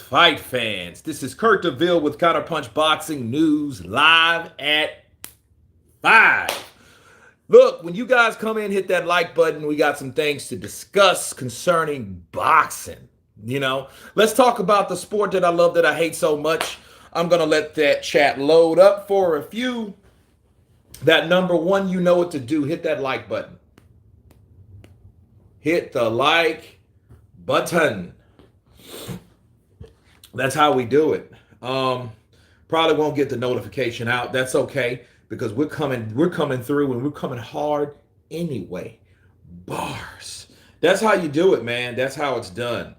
fight fans? This is Kurt DeVille with Counterpunch Boxing News live at 5. Look, when you guys come in, hit that like button. We got some things to discuss concerning boxing. Let's talk about the sport that I love, that I hate so much. I'm going to let that chat load up for a few. That number one, you know what to do. Hit that like button. Hit the like button. That's how we do it. Probably won't get the notification out. That's okay, because we're coming through, and we're coming hard anyway. Bars. That's how you do it, man. That's how it's done.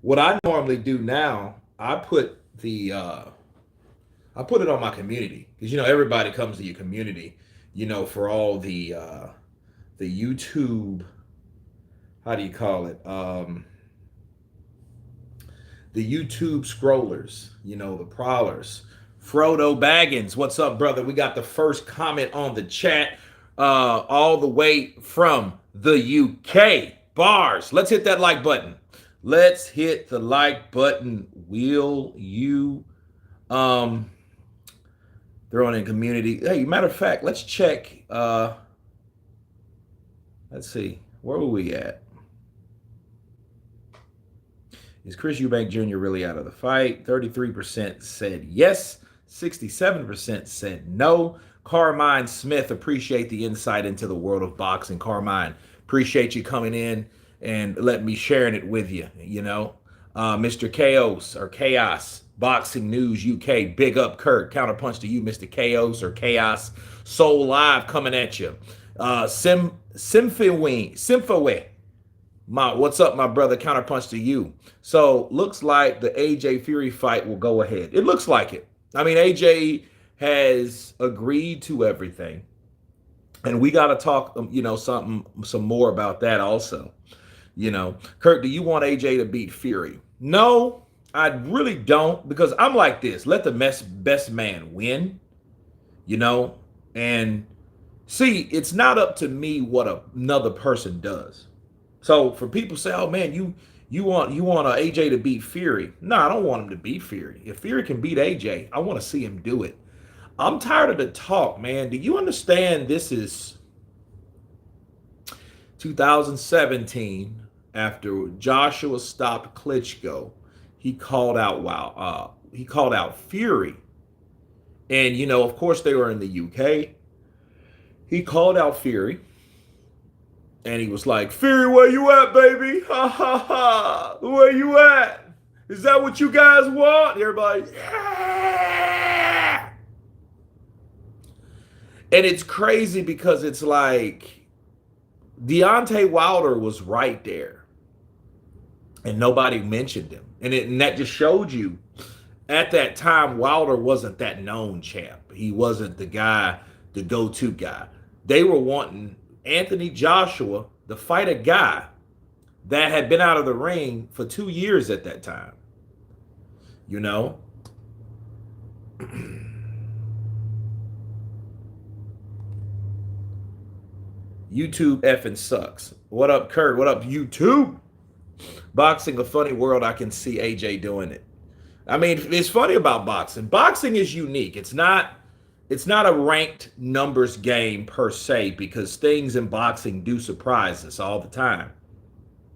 What I normally do now, I put it on my community, because everybody comes to your community, for all the YouTube, how do you call it? The YouTube scrollers, the prowlers. Frodo Baggins, what's up, brother? We got the first comment on the chat, all the way from the UK. Bars. Let's hit that like button. Let's hit the like button. Will you throw in community? Hey, matter of fact, let's check. Let's see. Where were we at? Is Chris Eubank Jr. really out of the fight? 33% said yes. 67% said no. Carmine Smith, appreciate the insight into the world of boxing. Carmine, appreciate you coming in and letting me sharing it with you. Mr. Chaos or Chaos, Boxing News UK, big up Kurt. Counterpunch to you, Mr. Chaos or Chaos. Soul Live coming at you. Symphowe. What's up, my brother? Counterpunch to you. So looks like the AJ Fury fight will go ahead. It looks like it. I mean, AJ has agreed to everything, and we got to talk, some more about that also. Kurt, do you want AJ to beat Fury? No, I really don't, because I'm like this: let the best man win. And see, it's not up to me what another person does. So for people say, "Oh man, you want AJ to beat Fury?" No, I don't want him to beat Fury. If Fury can beat AJ, I want to see him do it. I'm tired of the talk, man. Do you understand? This is 2017. After Joshua stopped Klitschko, he called out Fury, and of course they were in the UK. He called out Fury. And he was like, "Fury, where you at, baby? Ha, ha, ha. Where you at? Is that what you guys want?" Everybody, yeah. And it's crazy, because it's like Deontay Wilder was right there, and nobody mentioned him. And that just showed you, at that time, Wilder wasn't that known champ. He wasn't the guy, the go-to guy. They were wanting Anthony Joshua to fight a guy that had been out of the ring for 2 years at that time. YouTube effing sucks. What up, Kurt? What up, YouTube? Boxing, a funny world. I can see AJ doing it. I mean, it's funny about boxing. Boxing is unique. It's not a ranked numbers game per se, because things in boxing do surprise us all the time.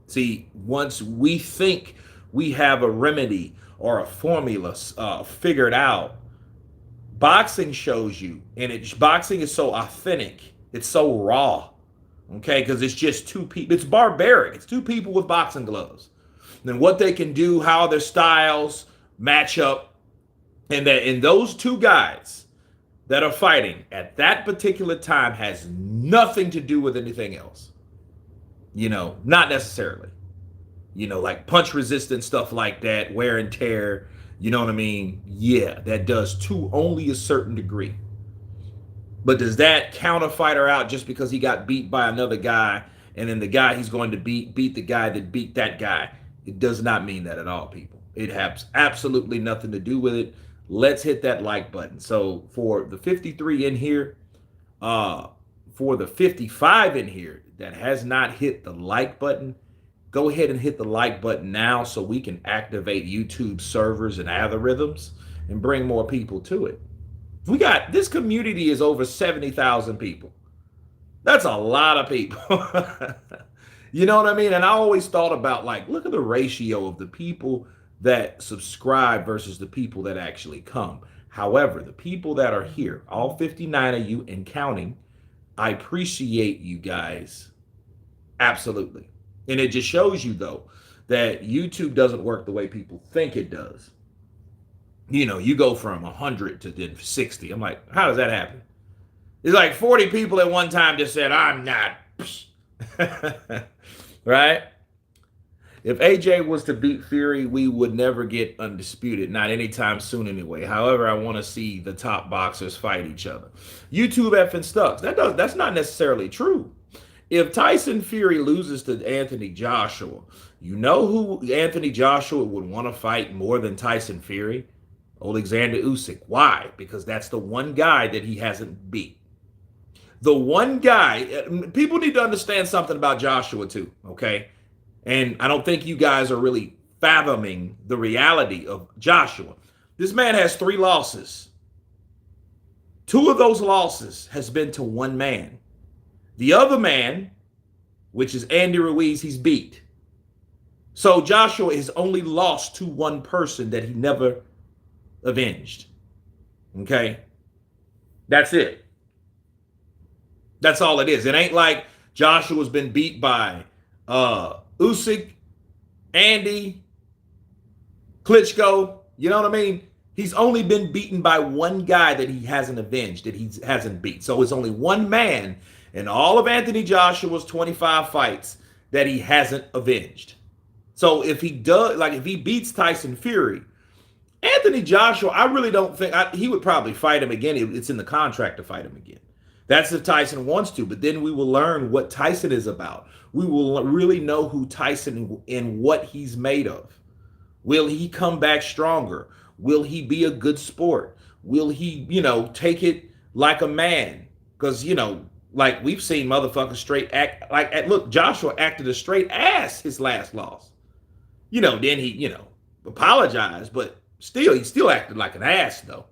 See, once we think we have a remedy or a formula figured out, boxing shows you, and boxing is so authentic. It's so raw, okay? Because it's just two people. It's barbaric. It's two people with boxing gloves. And what they can do, how their styles match up, and those two guys that are fighting at that particular time has nothing to do with anything else. Not necessarily. Like punch resistance, stuff like that, wear and tear, you know what I mean? Yeah, that does to only a certain degree. But does that count a fighter out just because he got beat by another guy, and then the guy he's going to beat the guy that beat that guy? It does not mean that at all, people. It has absolutely nothing to do with it. Let's hit that like button. So for the 53 in here, for the 55 in here that has not hit the like button, go ahead and hit the like button now so we can activate YouTube servers and algorithms and bring more people to it. We got, this community is over 70,000 people. That's a lot of people. You know what I mean? And I always thought about, like, look at the ratio of the people that subscribe versus the people that actually come. However, the people that are here, all 59 of you and counting, I appreciate you guys. Absolutely. And it just shows you, though, that YouTube doesn't work the way people think it does. You know, you go from 100 to then 60. I'm like, how does that happen? It's like 40 people at one time just said, I'm not. Right? If AJ was to beat Fury, we would never get undisputed. Not anytime soon anyway. However, I want to see the top boxers fight each other. YouTube effing stuck. That's not necessarily true. If Tyson Fury loses to Anthony Joshua, you know who Anthony Joshua would want to fight more than Tyson Fury? Alexander Usyk. Why? Because that's the one guy that he hasn't beat. The one guy, people need to understand something about Joshua too, okay? And I don't think you guys are really fathoming the reality of Joshua. This man has 3 losses. 2 of those losses has been to one man. The other man, which is Andy Ruiz, he's beat. So Joshua has only lost to one person that he never avenged. Okay? That's it. That's all it is. It ain't like Joshua's been beat by Usyk, Andy, Klitschko. You know what I mean? He's only been beaten by one guy that he hasn't avenged, that he hasn't beat. So it's only one man in all of Anthony Joshua's 25 fights that he hasn't avenged. So if he does, like if he beats Tyson Fury, Anthony Joshua, I really don't think, he would probably fight him again. It's in the contract to fight him again. That's if Tyson wants to, but then we will learn what Tyson is about. We will really know who Tyson and what he's made of. Will he come back stronger? Will he be a good sport? Will he, take it like a man? Because, like we've seen motherfuckers straight act like, look, Joshua acted a straight ass his last loss. Then he, apologized, but still, he still acted like an ass though.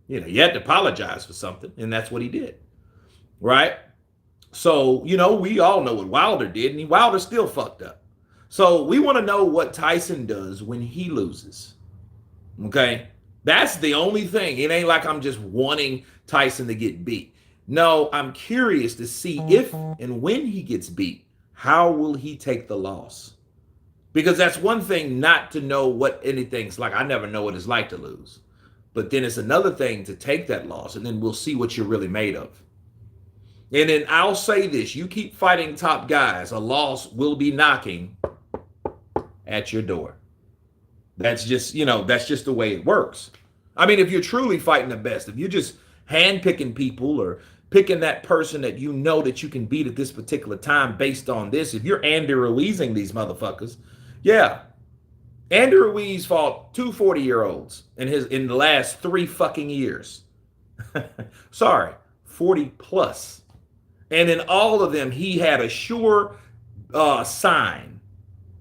You had to apologize for something, and that's what he did. Right? So, we all know what Wilder did, and Wilder still fucked up. So we want to know what Tyson does when he loses. Okay? That's the only thing. It ain't like I'm just wanting Tyson to get beat. No, I'm curious to see if and when he gets beat, how will he take the loss? Because that's one thing not to know what anything's like. I never know what it's like to lose. But then it's another thing to take that loss, and then we'll see what you're really made of. And then I'll say this, you keep fighting top guys, a loss will be knocking at your door. That's just, that's just the way it works. I mean, if you're truly fighting the best, if you're just handpicking people or picking that person that you know that you can beat at this particular time based on this, if you're Andy Ruizing these motherfuckers, yeah. Andy Ruiz fought 2 40-year-olds in the last 3 fucking years. Sorry, 40 plus. And in all of them, he had a sure sign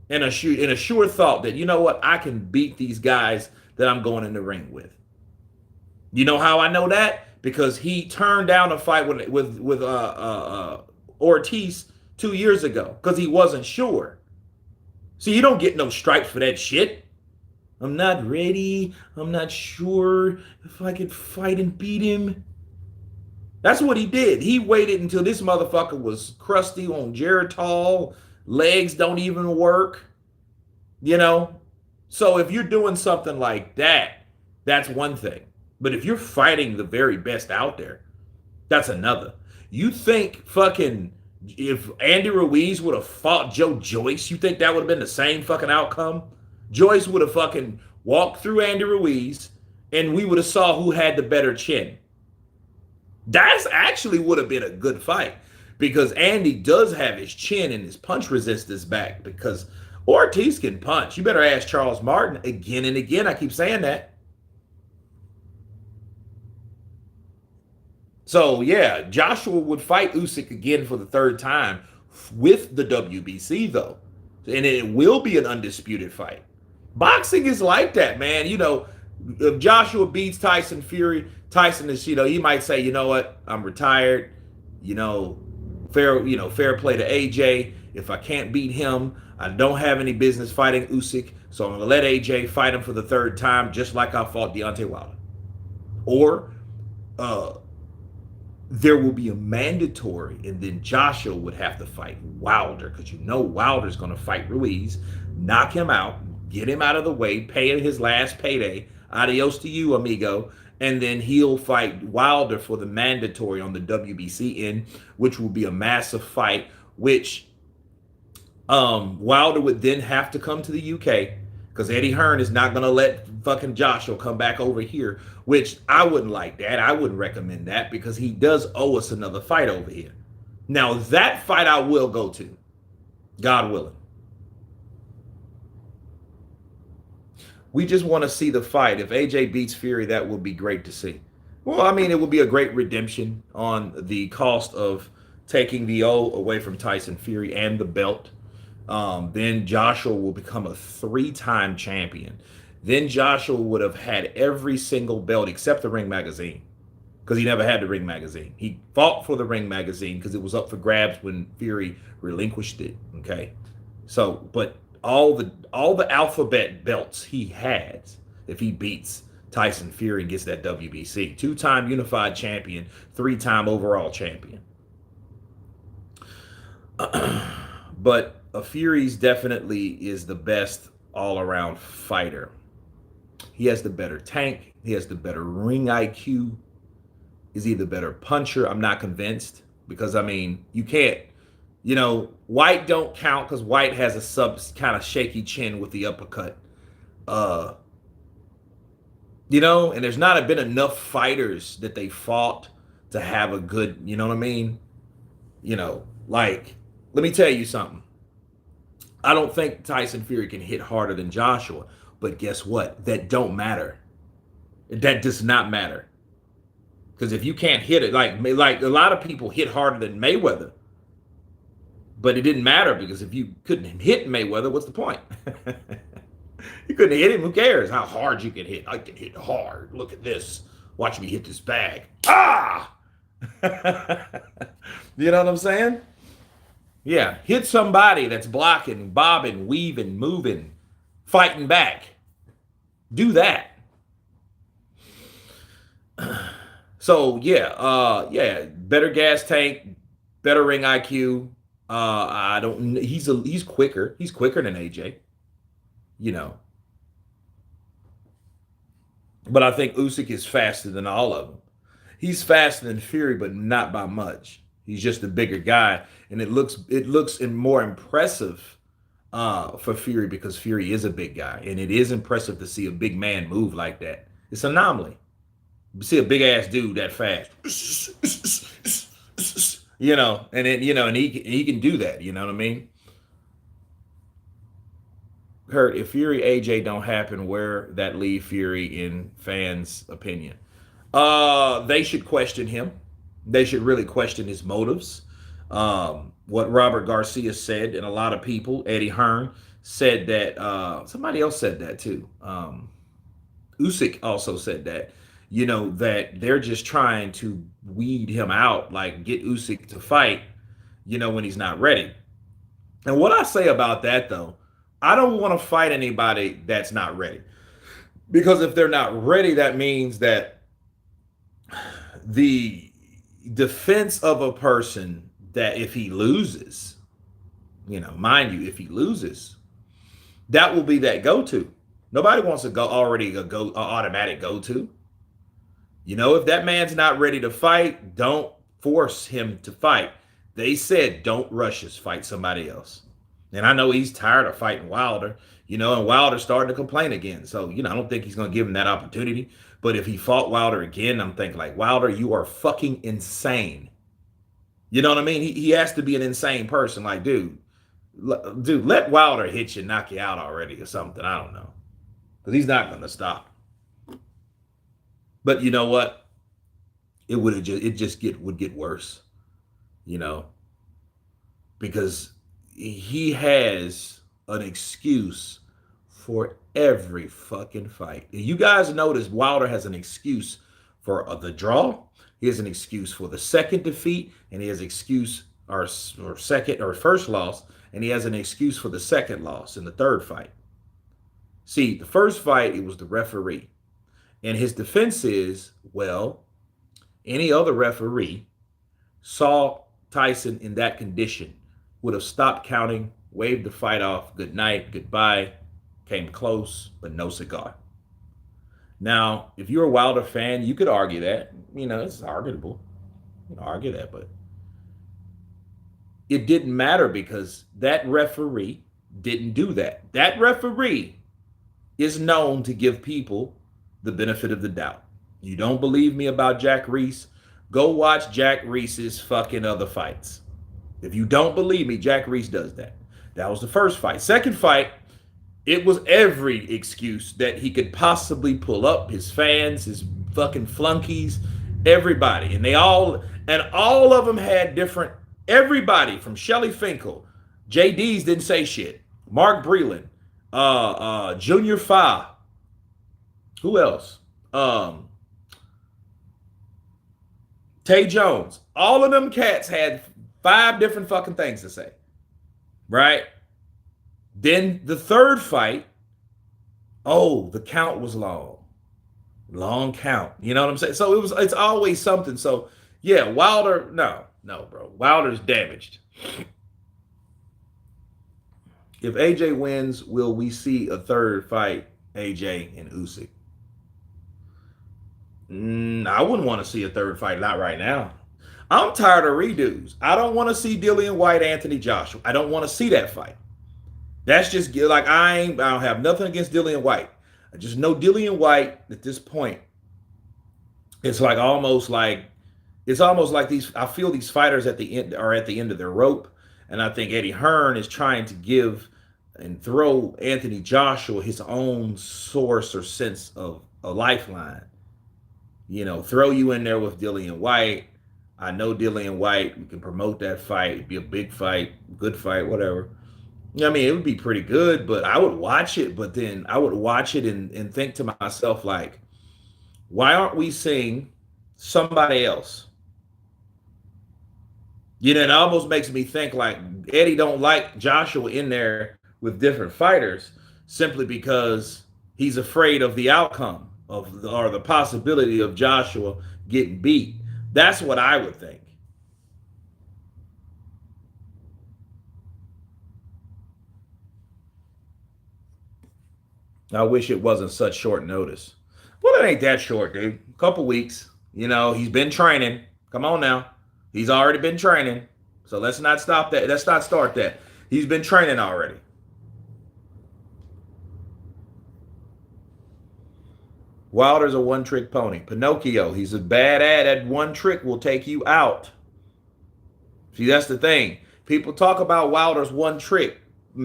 and a sure thought that, you know what, I can beat these guys that I'm going in the ring with. You know how I know that? Because he turned down a fight with Ortiz 2 years ago because he wasn't sure. See, you don't get no stripes for that shit. I'm not ready. I'm not sure if I could fight and beat him. That's what he did. He waited until this motherfucker was crusty on Geritol. Legs don't even work. So if you're doing something like that, that's one thing. But if you're fighting the very best out there, that's another. You think fucking if Andy Ruiz would have fought Joe Joyce, you think that would have been the same fucking outcome? Joyce would have fucking walked through Andy Ruiz and we would have saw who had the better chin. That's actually would have been a good fight because Andy does have his chin and his punch resistance back because Ortiz can punch. You better ask Charles Martin again and again. I keep saying that. So, yeah, Joshua would fight Usyk again for the 3rd time with the WBC, though. and it will be an undisputed fight. Boxing is like that, man. If Joshua beats Tyson Fury, Tyson is, he might say, you know what, I'm retired. You know, fair play to AJ. If I can't beat him, I don't have any business fighting Usyk, so I'm gonna let AJ fight him for the third time, just like I fought Deontay Wilder. Or uh, there will be a mandatory, and then Joshua would have to fight Wilder, because Wilder's going to fight Ruiz, knock him out, get him out of the way, pay him his last payday. Adios to you, amigo. And then he'll fight Wilder for the mandatory on the WBC end, which will be a massive fight, which Wilder would then have to come to the UK, because Eddie Hearn is not going to let fucking Joshua come back over here, which I wouldn't like that. I wouldn't recommend that, because he does owe us another fight over here. Now, that fight I will go to, God willing. We just want to see the fight. If AJ beats Fury, that would be great to see. Well, I mean, it would be a great redemption on the cost of taking the O away from Tyson Fury and the belt. Then Joshua will become a 3-time champion. Then Joshua would have had every single belt except the Ring Magazine, because he never had the Ring Magazine. He fought for the Ring Magazine because it was up for grabs when Fury relinquished it. Okay, so but all the alphabet belts he has, if he beats Tyson Fury and gets that WBC, 2-time unified champion, 3-time overall champion. But Fury's definitely is the best all-around fighter. He has the better tank. He has the better ring IQ. Is he the better puncher? I'm not convinced, because, I mean, you can't, White don't count, because White has a kind of shaky chin with the uppercut. And there's not been enough fighters that they fought to have a good, you know what I mean? Like, let me tell you something. I don't think Tyson Fury can hit harder than Joshua, but guess what? That don't matter. That does not matter. Because if you can't hit it, like a lot of people hit harder than Mayweather, but it didn't matter, because if you couldn't hit Mayweather, what's the point? You couldn't hit him. Who cares how hard you can hit? I can hit hard. Look at this. Watch me hit this bag. Ah! You know what I'm saying? Yeah, hit somebody that's blocking, bobbing, weaving, moving, fighting back. Do that. So yeah, better gas tank, better ring IQ. He's quicker. He's quicker than AJ. But I think Usyk is faster than all of them. He's faster than Fury, but not by much. He's just a bigger guy, and it looks more impressive for Fury, because Fury is a big guy, and it is impressive to see a big man move like that. It's an anomaly. You see a big ass dude that fast, and then and he can do that. You know what I mean? Kurt, if Fury AJ don't happen, where that leave Fury in fans' opinion? They should question him. They should really question his motives. What Robert Garcia said, and a lot of people, Eddie Hearn said that, somebody else said that too. Usyk also said that, that they're just trying to weed him out, like get Usyk to fight, when he's not ready. And what I say about that, though, I don't want to fight anybody that's not ready. Because if they're not ready, that means that the defense of a person, that if he loses, mind you, if he loses, that will be that go-to. Nobody wants to go already a automatic go-to. If that man's not ready to fight, don't force him to fight. They said don't rush us, fight somebody else. And I know he's tired of fighting Wilder, and Wilder's starting to complain again. So, I don't think he's going to give him that opportunity. But if he fought Wilder again, I'm thinking like, Wilder, you are fucking insane. You know what I mean? He has to be an insane person. Like, dude, let Wilder hit you, knock you out already or something. I don't know. Because he's not going to stop. But you know what? It would get worse, because he has an excuse for every fucking fight. You guys notice Wilder has an excuse for the draw. He has an excuse for the second defeat, and he has an excuse or second or first loss, and he has an excuse for the second loss in the third fight. See, the first fight, it was the referee. And his defense is, well, any other referee saw Tyson in that condition would have stopped counting, waved the fight off, good night, goodbye, came close, but no cigar. Now, if you're a Wilder fan, you could argue that. It's arguable. You can argue that, but it didn't matter because that referee didn't do that. That referee is known to give people the benefit of the doubt. You don't believe me about Jack Reese? Go watch Jack Reese's fucking other fights. If you don't believe me, Jack Reese does that. That was the first fight. Second fight, it was every excuse that he could possibly pull up. His fans, his fucking flunkies, everybody. And all of them had different, everybody from Shelly Finkel, JD's didn't say shit. Mark Breland, Junior Fa, who else? Tay Jones. All of them cats had 5 different fucking things to say. Right? Then the third fight, the count was long. Long count. You know what I'm saying? So it's always something. So yeah, Wilder, no, bro. Wilder's damaged. If AJ wins, will we see a third fight, AJ and Usyk? I wouldn't want to see a third fight, not right now. I'm tired of redos. I don't want to see Dillian White, Anthony Joshua. I don't want to see that fight. That's just like I don't have nothing against Dillian White. I just know Dillian White at this point. It's almost like these. I feel these fighters at the end are at the end of their rope, and I think Eddie Hearn is trying to give and throw Anthony Joshua his own source or sense of a lifeline. Throw you in there with Dillian White. I know Dillian White. We can promote that fight. It'd be a big fight, good fight, whatever. I mean, it would be pretty good, but I would watch it. But then I would watch it and think to myself, like, why aren't we seeing somebody else? It almost makes me think like Eddie don't like Joshua in there with different fighters simply because he's afraid of the outcome or the possibility of Joshua getting beat. That's what I would think. I wish it wasn't such short notice. Well, it ain't that short, dude. A couple weeks. He's been training. Come on now. He's already been training. So let's not stop that. Let's not start that. He's been training already. Wilder's a one-trick pony. Pinocchio, he's a bad ad. That one trick will take you out. See, that's the thing. People talk about Wilder's one trick,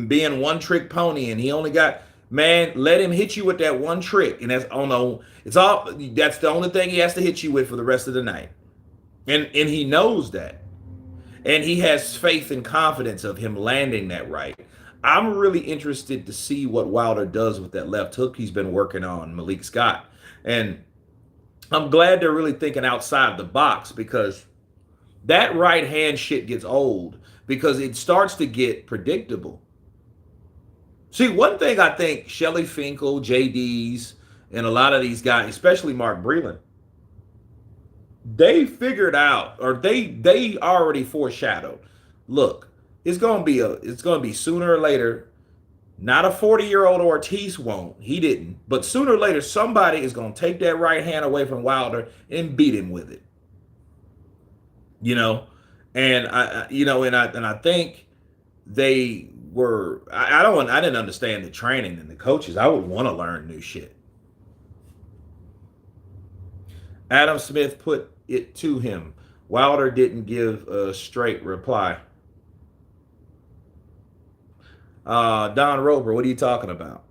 being one-trick pony, and he only got, man, let him hit you with that one trick. And that's, that's the only thing he has to hit you with for the rest of the night. And he knows that. And he has faith and confidence of him landing that right. I'm really interested to see what Wilder does with that left hook he's been working on, Malik Scott. And I'm glad they're really thinking outside the box because that right hand shit gets old because it starts to get predictable. See, one thing I think Shelly Finkel, JD's, and a lot of these guys, especially Mark Breland, they figured out, or they already foreshadowed. Look, it's gonna be sooner or later. Not a 40-year-old Ortiz won't. He didn't. But sooner or later, somebody is gonna take that right hand away from Wilder and beat him with it. And I think they were. I didn't understand the training and the coaches. I would want to learn new shit. Adam Smith put it to him. Wilder didn't give a straight reply. Don Roper, what are you talking about?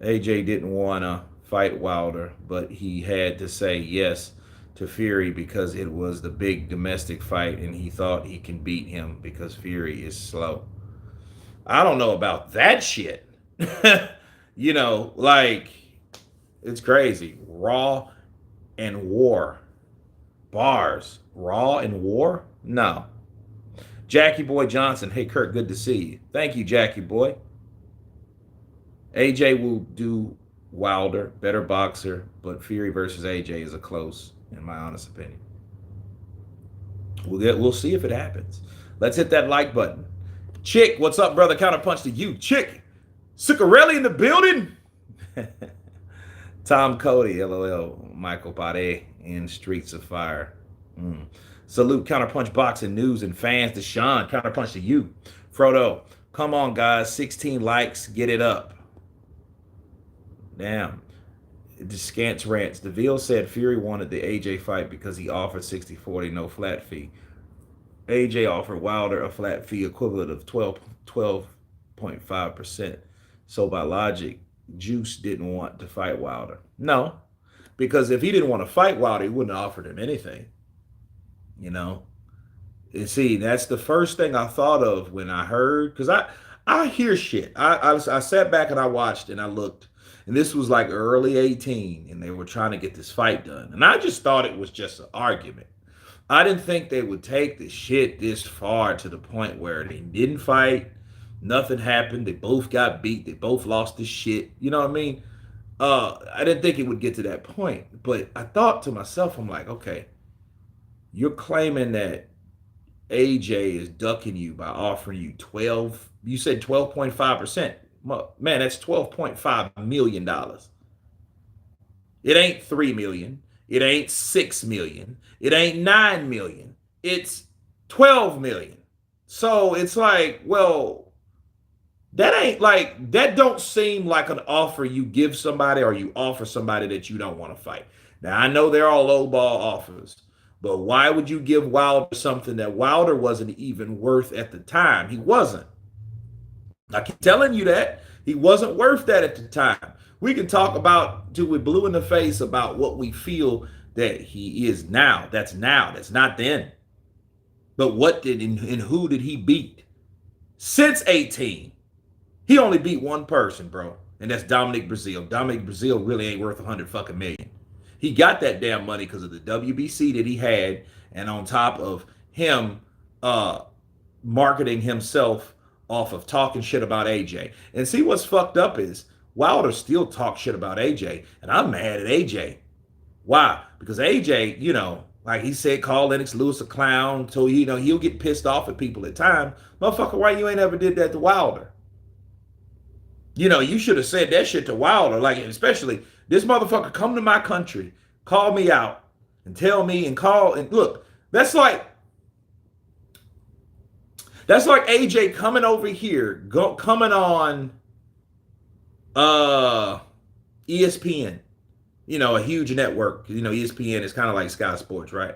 AJ didn't want to fight Wilder, but he had to say yes to Fury because it was the big domestic fight and he thought he can beat him because Fury is slow. I don't know about that shit. Like, it's crazy. Raw and War. Bars. Raw and War? No. Jackie Boy Johnson. Hey, Kurt, good to see you. Thank you, Jackie Boy. AJ will do Wilder, better boxer, but Fury versus AJ is a close, in my honest opinion. We'll see if it happens. Let's hit that like button. Chick, what's up, brother? Counterpunch to you. Chick, Ciccarelli in the building. Tom Cody, LOL. Michael Pade in Streets of Fire. Salute Counterpunch boxing news and fans. Deshaun, Counterpunch to you. Frodo, come on, guys. 16 likes. Get it up. Damn. Scants rants. DeVille said Fury wanted the AJ fight because he offered 60-40, no flat fee. AJ offered Wilder a flat fee equivalent of 12.5%. So by logic, Juice didn't want to fight Wilder. No, because if he didn't want to fight Wilder, he wouldn't have offered him anything. You see, that's the first thing I thought of when I heard, because I hear shit. I sat back and I watched and I looked. And this was like early 18, and they were trying to get this fight done. And I just thought it was just an argument. I didn't think they would take the shit this far to the point where they didn't fight, nothing happened, they both got beat, they both lost this shit. You know what I mean? I didn't think it would get to that point. But I thought to myself, I'm like, okay, you're claiming that AJ is ducking you by offering you 12, you said 12.5%. Man, that's $12.5 million. It ain't 3 million. It ain't 6 million. It ain't 9 million. It's 12 million. So it's like, well, that don't seem like an offer you give somebody or you offer somebody that you don't want to fight. Now, I know they're all low ball offers, but why would you give Wilder something that Wilder wasn't even worth at the time? He wasn't. I keep telling you that. He wasn't worth that at the time. We can talk about till we're blue in the face about what we feel that he is now. That's now. That's not then. But what did and who did he beat? Since 18, he only beat one person, bro. And that's Dominic Brazil. Dominic Brazil really ain't worth 100 fucking million. He got that damn money because of the WBC that he had. And on top of him marketing himself off of talking shit about AJ. And see what's fucked up is Wilder still talks shit about AJ. And I'm mad at AJ. Why? Because AJ, like he said, call Lennox Lewis a clown. So, he'll get pissed off at people at times. Motherfucker, why you ain't ever did that to Wilder? You should have said that shit to Wilder. Like, especially, this motherfucker come to my country, call me out, and tell me and call. And look, that's like AJ coming over here, coming on ESPN, a huge network. ESPN is kind of like Sky Sports, right?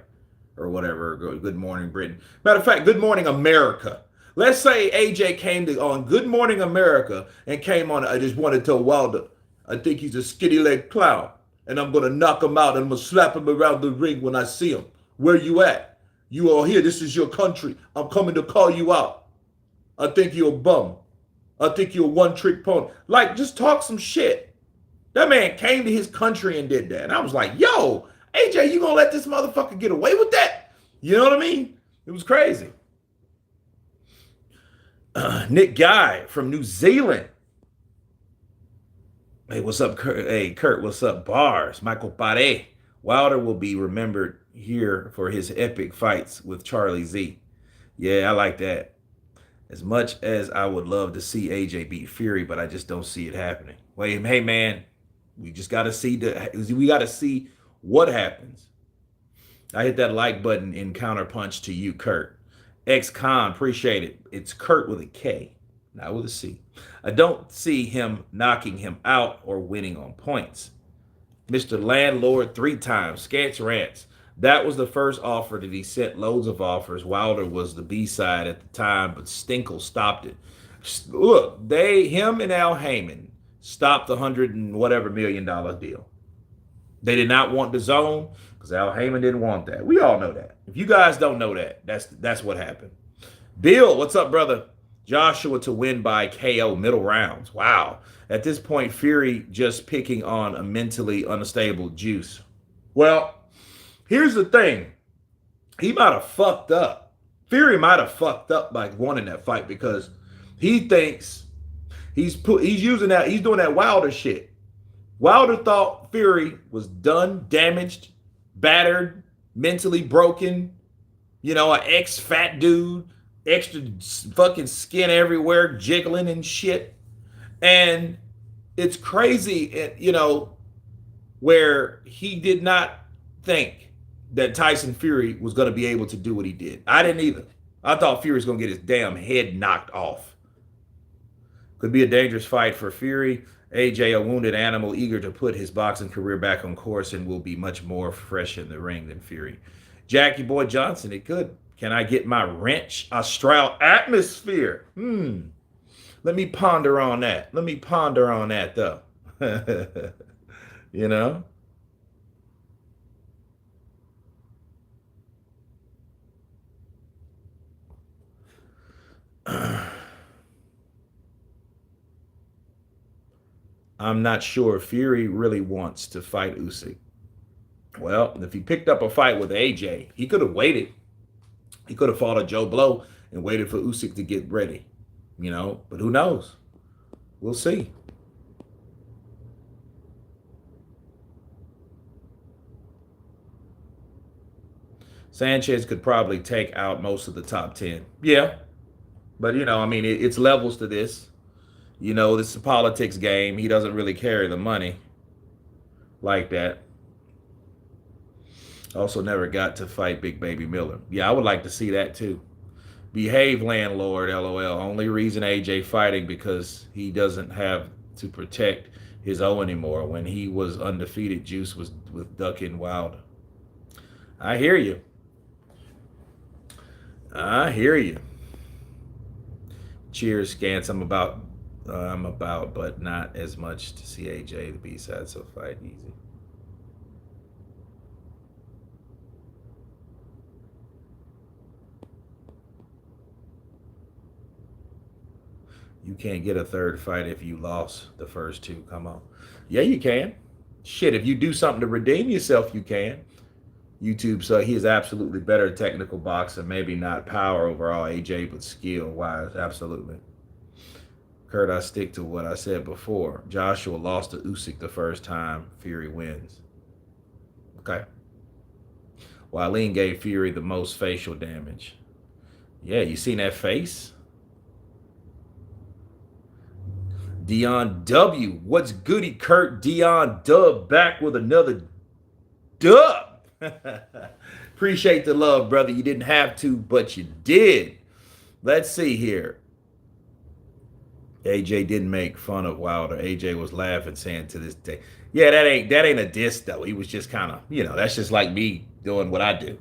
Or whatever. Good Morning Britain. Matter of fact, Good Morning America. Let's say AJ came on Good Morning America and came on. I just wanted to tell Wilder, I think he's a skinny leg clown, and I'm going to knock him out and I'm going to slap him around the ring when I see him. Where you at? You all here. This is your country. I'm coming to call you out. I think you're a bum. I think you're a one-trick pony. Like, just talk some shit. That man came to his country and did that. And I was like, yo, AJ, you gonna let this motherfucker get away with that? You know what I mean? It was crazy. Nick Guy from New Zealand. Hey, what's up, Kurt? Hey, Kurt, what's up? Bars. Michael Pade. Wilder will be remembered here for his epic fights with Charlie Z. Yeah, I like that. As much as I would love to see AJ beat Fury, but I just don't see it happening. Wait, hey man, we just got to see what happens. I hit that like button in Counterpunch to you, Kurt. X-Con, appreciate it. It's Kurt with a K, not with a C. I don't see him knocking him out or winning on points. Mr. Landlord 3 times. Scants rants. That was the first offer that he sent loads of offers. Wilder was the B-side at the time, but Stinkle stopped it. Look, him and Al Heyman stopped the $100 and whatever million deal. They did not want the zone because Al Heyman didn't want that. We all know that. If you guys don't know that, that's what happened. Bill, what's up, brother? Joshua to win by KO middle rounds. Wow. At this point, Fury just picking on a mentally unstable Juice. Well, here's the thing. He might have fucked up. Fury might have fucked up by wanting that fight because he thinks he's doing that Wilder shit. Wilder thought Fury was done, damaged, battered, mentally broken, an ex-fat dude, extra fucking skin everywhere, jiggling and shit. And it's crazy, where he did not think that Tyson Fury was going to be able to do what he did. I didn't either. I thought Fury was going to get his damn head knocked off. Could be a dangerous fight for Fury. AJ, a wounded animal, eager to put his boxing career back on course and will be much more fresh in the ring than Fury. Jackie Boy Johnson, it could. Can I get my wrench Austral atmosphere? Let me ponder on that. Though. I'm not sure Fury really wants to fight Usyk. Well, if he picked up a fight with AJ, he could have waited. He could have fought a Joe Blow and waited for Usyk to get ready, but who knows? We'll see. Sanchez could probably take out most of the top 10. Yeah. But, it's levels to this. This is a politics game. He doesn't really carry the money like that. Also never got to fight Big Baby Miller. Yeah, I would like to see that too. Behave, landlord, LOL. Only reason AJ fighting because he doesn't have to protect his O anymore. When he was undefeated, Juice was with ducking Wilder. I hear you. Cheers, Scants. I'm about, but not as much to see AJ, the B-side, so fight easy. You can't get a third fight if you lost the first two. Come on. Yeah, you can. Shit, if you do something to redeem yourself, you can. YouTube, so he is absolutely better technical boxer, maybe not power overall, AJ, but skill-wise, absolutely. Kurt, I stick to what I said before. Joshua lost to Usyk the first time. Fury wins. Okay. Wileen gave Fury the most facial damage. Yeah, you seen that face? Dion W. What's goody, Kurt? Dion Dub back with another dub. Appreciate the love, brother. You didn't have to, but you did. Let's see here. AJ didn't make fun of Wilder. AJ was laughing, saying to this day, yeah, that ain't a diss though. He was just kind of, that's just like me doing what I do.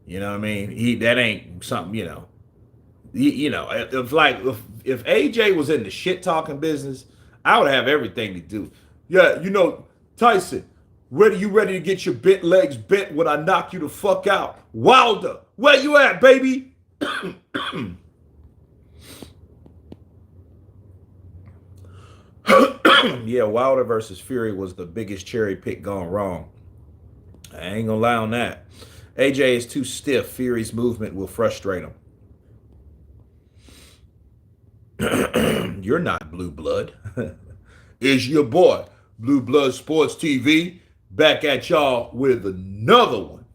You know what I mean? That ain't something, if AJ was in the shit talking business, I would have everything to do. Yeah, Tyson, you ready to get your bent legs bent when I knock you the fuck out? Wilder, where you at, baby? Yeah, Wilder versus Fury was the biggest cherry pick gone wrong. I ain't gonna lie on that. AJ is too stiff. Fury's movement will frustrate him. You're not Blue Blood. It's your boy, Blue Blood Sports TV, back at y'all with another one.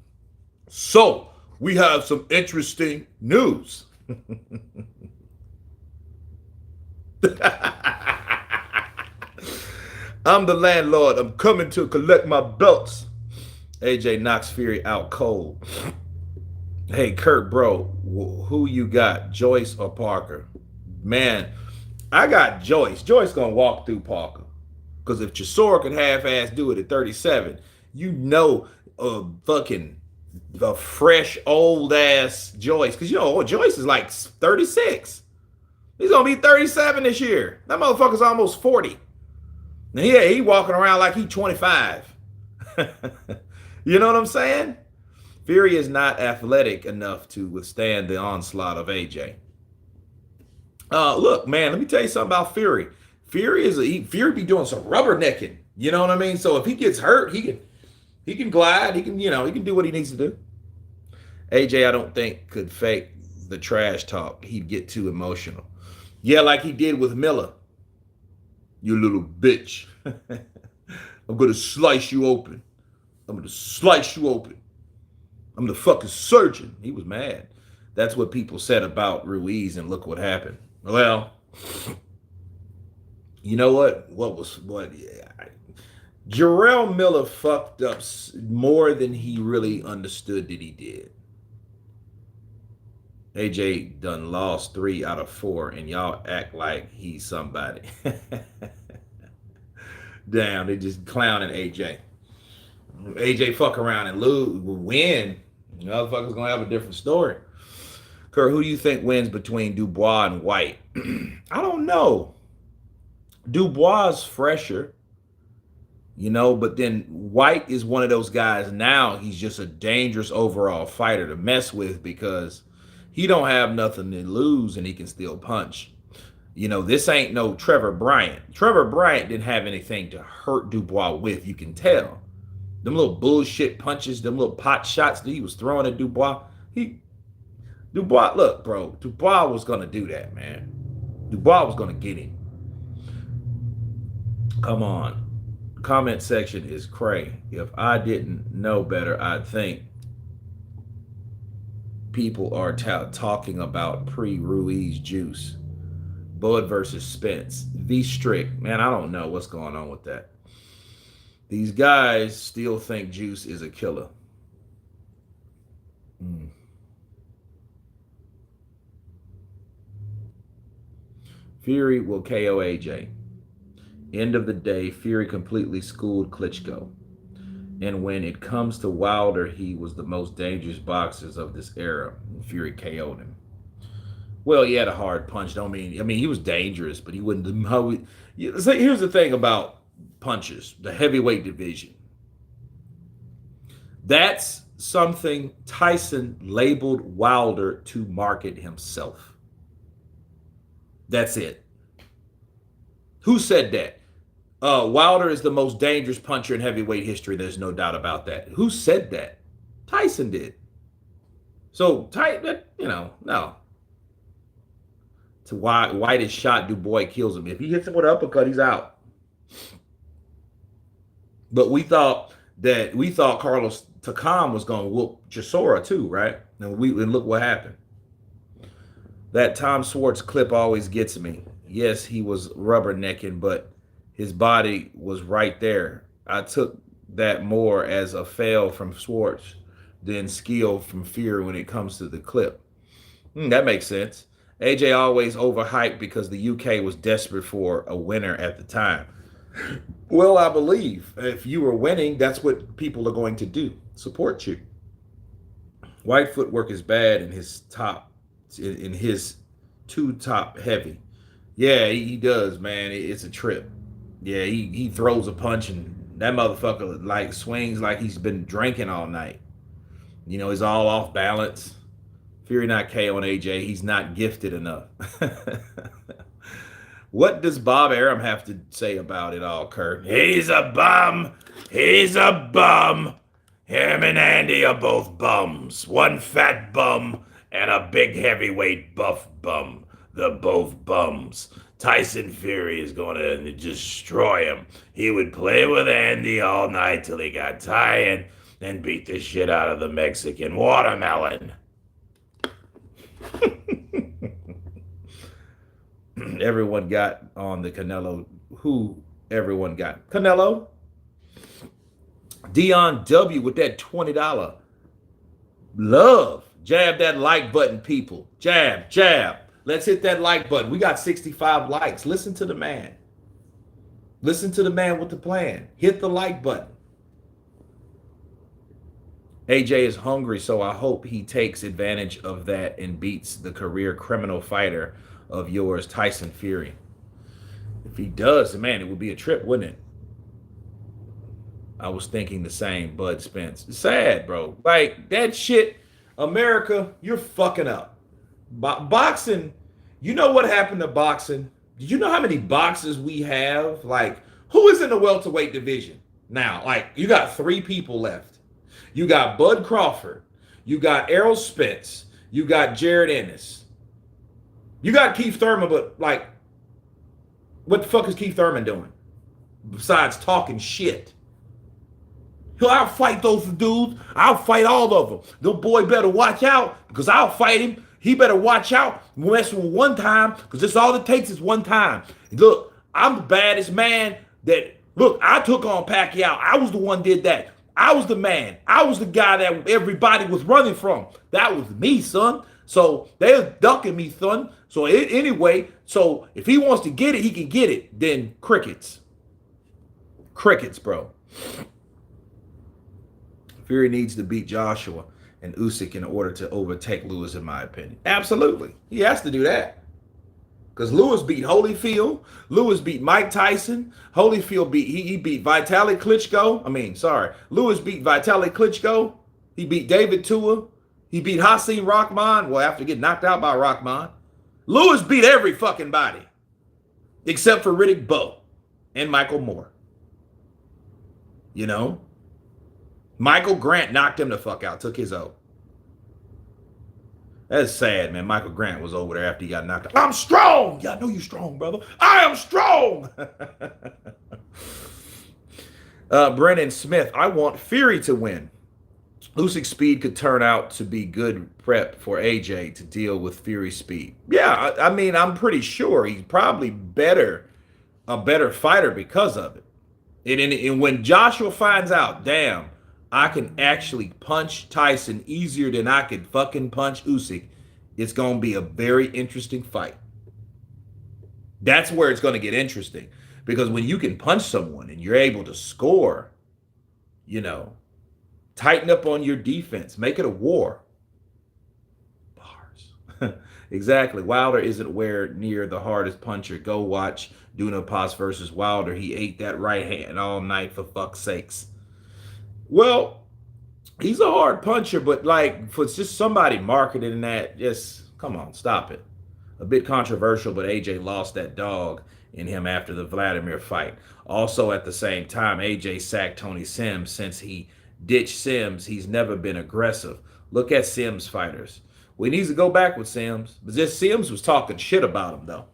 So, we have some interesting news. I'm the landlord. I'm coming to collect my belts. AJ knocks Fury out cold. Hey, Kurt, bro, who you got, Joyce or Parker? Man, I got Joyce. Joyce gonna walk through Parker. Because if Chisora could half-ass do it at 37, a fresh, old-ass Joyce. Because, Joyce is like 36. He's gonna be 37 this year. That motherfucker's almost 40. And yeah, he walking around like he 25. You know what I'm saying? Fury is not athletic enough to withstand the onslaught of AJ. Look, man, let me tell you something about Fury. Fury be doing some rubbernecking. You know what I mean? So if he gets hurt, he can glide. He can do what he needs to do. AJ, I don't think could fake the trash talk. He'd get too emotional. Yeah, like he did with Miller. You little bitch. I'm gonna slice you open. I'm gonna slice you open. I'm the fucking surgeon. He was mad. That's what people said about Ruiz, and look what happened. Well, you know what? Jermel Miller fucked up more than he really understood that he did. AJ done lost 3 out of 4, and y'all act like he's somebody. Damn, they just clowning AJ. AJ fuck around and win. Motherfuckers gonna have a different story. Kurt, who do you think wins between Dubois and White? I don't know. Dubois is fresher, but then White is one of those guys now. He's just a dangerous overall fighter to mess with because he don't have nothing to lose and he can still punch. This ain't no Trevor Bryant. Trevor Bryant didn't have anything to hurt Dubois with, you can tell. Them little bullshit punches, them little pot shots that he was throwing at Dubois. Look, bro, Dubois was going to do that, man. Dubois was going to get him. Come on. Comment section is cray. If I didn't know better, I'd think people are talking about pre-Ruiz juice. Bud versus Spence. V Strict. Man, I don't know what's going on with that. These guys still think Juice is a killer. Fury will KO AJ. End of the day, Fury completely schooled Klitschko. And when it comes to Wilder, he was the most dangerous boxers of this era. Fury KO'd him. Well, he had a hard punch. He was dangerous, but he wouldn't. Here's the thing about punches, the heavyweight division. That's something Tyson labeled Wilder to market himself. That's it. Who said that? Wilder is the most dangerous puncher in heavyweight history. There's no doubt about that. Who said that? Tyson did. So, no. To White is shot, Dubois kills him. If he hits him with an uppercut, he's out. But we thought Carlos Takam was going to whoop Chisora too, right? And look what happened. That Tom Schwartz clip always gets me. Yes, he was rubbernecking, but his body was right there. I took that more as a fail from Schwartz than skill from Fury when it comes to the clip. That makes sense. AJ always overhyped because the UK was desperate for a winner at the time. Well, I believe if you were winning, that's what people are going to do. Support you. White footwork is bad in his two top heavy. Yeah, he does, man. It's a trip. Yeah, he throws a punch and that motherfucker like swings like he's been drinking all night. He's all off balance. Fury not KOing AJ. He's not gifted enough. What does Bob Arum have to say about it all, Kurt? He's a bum. He's a bum. Him and Andy are both bums. One fat bum and a big heavyweight buff bum. They're both bums. Tyson Fury is going to destroy him. He would play with Andy all night till he got tired and beat the shit out of the Mexican watermelon. Everyone got on the Canelo. Who everyone got? Canelo. Dion W with that $20 love. Jab that like button, people. Jab, jab. Let's hit that like button. We got 65 likes. Listen to the man. Listen to the man with the plan. Hit the like button. AJ is hungry, so I hope he takes advantage of that and beats the career criminal fighter of yours, Tyson Fury. If he does, man, it would be a trip, wouldn't it? I was thinking the same, Bud Spence. It's sad, bro. Like that shit, America, you're fucking up. Boxing, you know what happened to boxing? Did you know how many boxers we have? Like, who is in the welterweight division now? Like, you got 3 people left. You got Bud Crawford. You got Errol Spence. You got Jared Ennis. You got Keith Thurman, but like, what the fuck is Keith Thurman doing? Besides talking shit. I'll fight those dudes. I'll fight all of them. The boy better watch out because I'll fight him. He better watch out. Mess with one time because that's all it takes is one time. Look, I'm the baddest man that, look, I took on Pacquiao. I was the one did that. I was the man. I was the guy that everybody was running from. That was me, son. So they're ducking me, son. So anyway, so if he wants to get it, he can get it. Then crickets. Crickets, bro. Fury needs to beat Joshua and Usyk in order to overtake Lewis, in my opinion. Absolutely. He has to do that. Because Lewis beat Holyfield. Lewis beat Mike Tyson. Holyfield he beat Vitaly Klitschko. Lewis beat Vitaly Klitschko. He beat David Tua. He beat Hasim Rahman. Well, after getting knocked out by Rahman. Lewis beat every fucking body. Except for Riddick Bowe and Michael Moore. You know? Michael Grant knocked him the fuck out, took his O. That's sad, man. Michael Grant was over there after he got knocked out. I'm strong. Yeah, I know you're strong, brother. I am strong. Brennan Smith, I want Fury to win. Usyk's speed could turn out to be good prep for AJ to deal with Fury's speed. Yeah, I mean, I'm pretty sure he's probably a better fighter because of it. And when Joshua finds out, damn, I can actually punch Tyson easier than I could fucking punch Usyk, it's going to be a very interesting fight. That's where it's going to get interesting. Because when you can punch someone and you're able to score, you know, tighten up on your defense, make it a war. Bars. Exactly. Wilder isn't where near the hardest puncher. Go watch Dunapas versus Wilder. He ate that right hand all night, for fuck's sakes. Well, he's a hard puncher, but like for just somebody marketing that, just come on, stop it. A bit controversial, but AJ lost that dog in him after the Vladimir fight. Also, at the same time, AJ sacked Tony Sims. Since he ditched Sims, he's never been aggressive. Look at Sims fighters. We need to go back with Sims, but just Sims was talking shit about him though.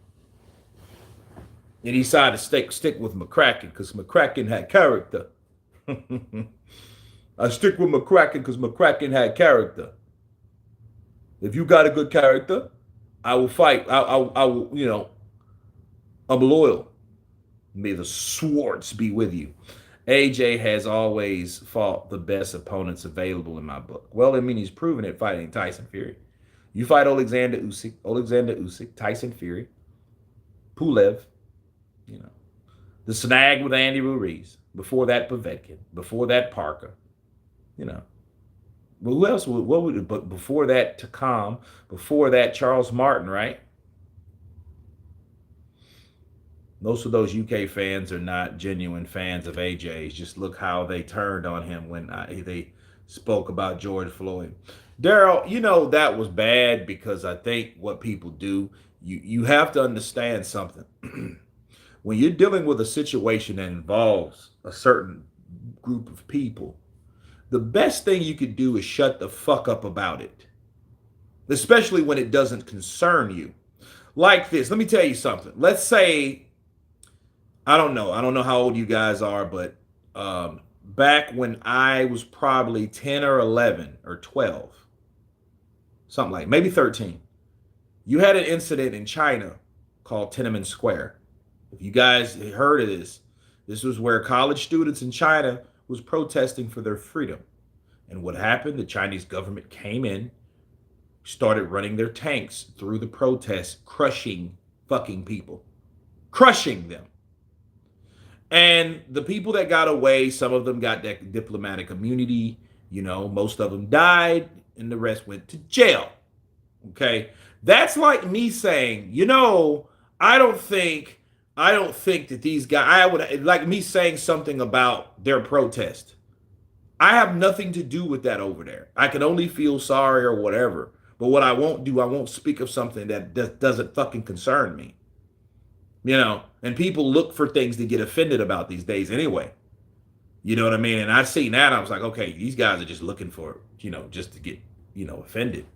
And he decided to stick with McCracken because McCracken had character. I stick with McCracken because McCracken had character. If you got a good character, I will fight. I will, you know, I'm loyal. May the swords be with you. AJ has always fought the best opponents available in my book. Well, I mean, he's proven it fighting Tyson Fury. You fight Alexander Usyk, Tyson Fury, Pulev, you know, the snag with Andy Ruiz. Before that, Povetkin. Before that, Parker. You know, but who else? But before that, Takam. Before that, Charles Martin, right? Most of those UK fans are not genuine fans of AJ's. Just look how they turned on him when they spoke about George Floyd. Daryl, you know, that was bad because I think what people do, you have to understand something. When you're dealing with a situation that involves a certain group of people, the best thing you could do is shut the fuck up about it, especially when it doesn't concern you. Like this, let me tell you something. Let's say, I don't know how old you guys are, but back when I was probably 10 or 11 or 12, something like maybe 13, you had an incident in China called Tiananmen Square. If you guys heard of this, this was where college students in China was protesting for their freedom. And what happened? The Chinese government came in, started running their tanks through the protests, crushing fucking people, crushing them. And the people that got away, some of them got that diplomatic immunity, you know, most of them died, and the rest went to jail. Okay? That's like me saying, you know, I don't think I don't think that these guys, I would like me saying something about their protest. I have nothing to do with that over there. I can only feel sorry or whatever. But what I won't do, I won't speak of something that doesn't fucking concern me. And people look for things to get offended about these days anyway. You know what I mean? And I seen that, I was like, okay, these guys are just looking for, just to get, offended.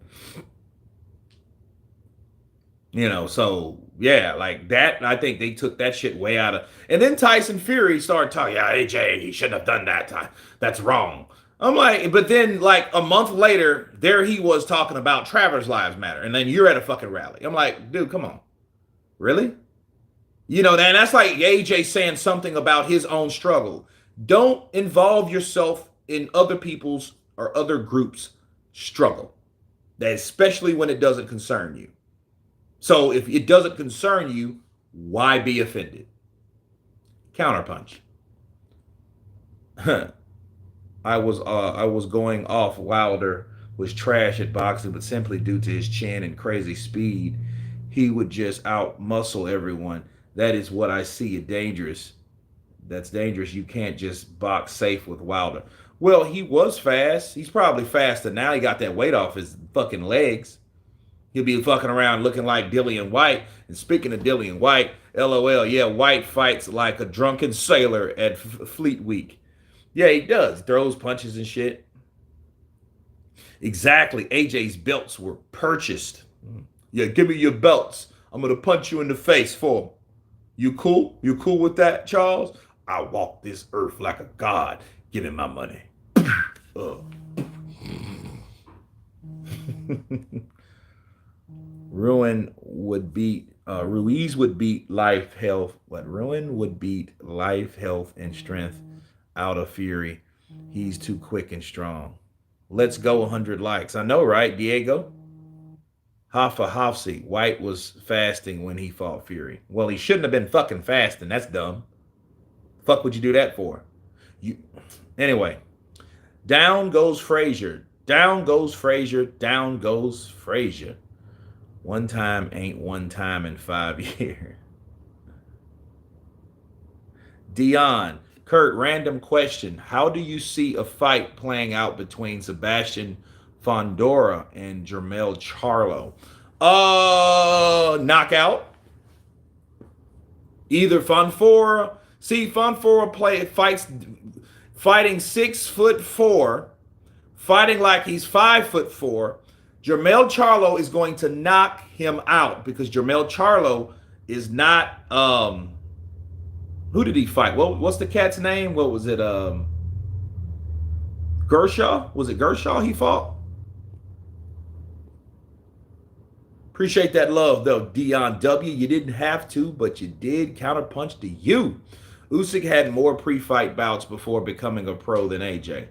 So yeah, like that. I think they took that shit way out of. And then Tyson Fury started talking. Yeah, AJ, he shouldn't have done that. That's wrong. I'm like, but then like a month later, there he was talking about Travelers Lives Matter, and then you're at a fucking rally. I'm like, dude, come on, really? And that's like AJ saying something about his own struggle. Don't involve yourself in other people's or other groups' struggle, especially when it doesn't concern you. So if it doesn't concern you, why be offended? Counterpunch. I was going off. Wilder was trash at boxing, but simply due to his chin and crazy speed, he would just out muscle everyone. That is what I see. Dangerous. That's dangerous. You can't just box safe with Wilder. Well, he was fast. He's probably faster now. He got that weight off his fucking legs. He'll be fucking around looking like Dillian White. And speaking of Dillian White, LOL, yeah, White fights like a drunken sailor at Fleet Week. Yeah, he does. Throws punches and shit. Exactly. AJ's belts were purchased. Yeah, give me your belts. I'm going to punch you in the face for them. You cool? You cool with that, Charles? I walk this earth like a god. Give me my money. Ruiz would beat life, health. Ruin would beat life, health, and strength out of Fury. He's too quick and strong. Let's go 100 likes. I know, right, Diego? Hoffa Hofsey. White was fasting when he fought Fury. Well, he shouldn't have been fucking fasting. That's dumb. Fuck would you do that for? Anyway. Down goes Frazier. Down goes Frazier. Down goes Frazier. One time ain't one time in 5 years. Dion. Kurt, random question. How do you see a fight playing out between Sebastian Fondora and Jermel Charlo? Knockout. Either Fondora. See, Fondora fighting 6'4", fighting like he's 5'4". Jermel Charlo is going to knock him out because Jermel Charlo is not. Who did he fight? What's the cat's name? What was it? Gershaw? Was it Gershaw he fought? Appreciate that love, though, Dion W. You didn't have to, but you did. Counterpunch to you. Usyk had more pre-fight bouts before becoming a pro than AJ.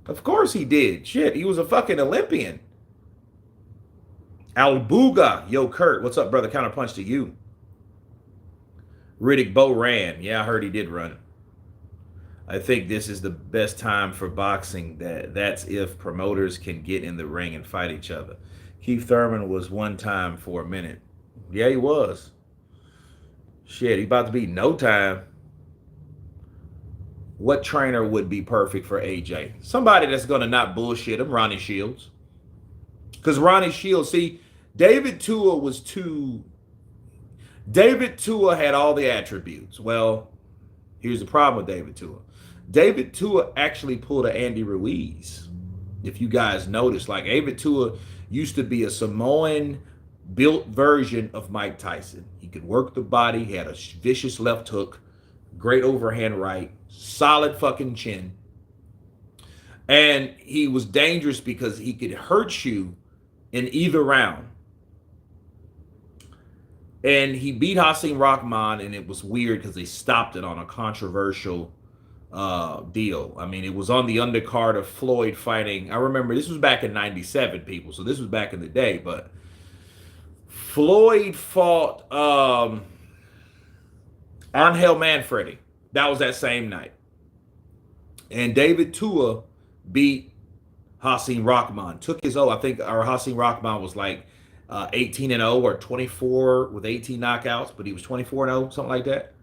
Of course he did. Shit, he was a fucking Olympian. Albuga. Yo, Kurt, what's up, brother? Counterpunch to you. Riddick Bowe ran. Yeah, I heard he did run. I think this is the best time for boxing. That's if promoters can get in the ring and fight each other. Keith Thurman was one time for a minute. Yeah, he was. Shit, he about to be no time. What trainer would be perfect for AJ? Somebody that's going to not bullshit him, Ronnie Shields. Because Ronnie Shields, see, David Tua had all the attributes. Well, here's the problem with David Tua. David Tua actually pulled an Andy Ruiz. If you guys notice, like David Tua used to be a Samoan built version of Mike Tyson. He could work the body. He had a vicious left hook, great overhand right, solid fucking chin. And he was dangerous because he could hurt you in either round. And he beat Hasim Rahman, and it was weird because they stopped it on a controversial deal. I mean, it was on the undercard of Floyd fighting. I remember this was back in 97, people. So this was back in the day. But Floyd fought Angel Manfredi. That was that same night. And David Tua beat Hasim Rahman. Took his I think our Hasim Rahman was like 18-0 or 24 with 18 knockouts, but he was 24-0, something like that.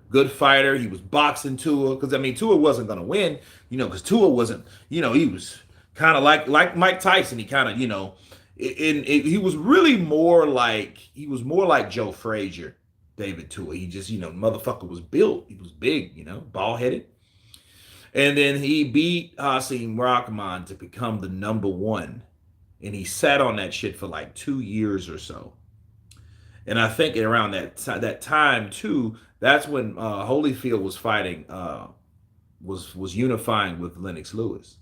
Good fighter. He was boxing Tua because I mean Tua wasn't gonna win, because Tua wasn't, he was kind of like Mike Tyson. He kind of, he was really more like Joe Frazier, David Tua. He just, motherfucker was built. He was big, ball headed. And then he beat Hasim Rahman to become the number one. And he sat on that shit for like 2 years or so. And I think around that time too, that's when Holyfield was fighting, was unifying with Lennox Lewis,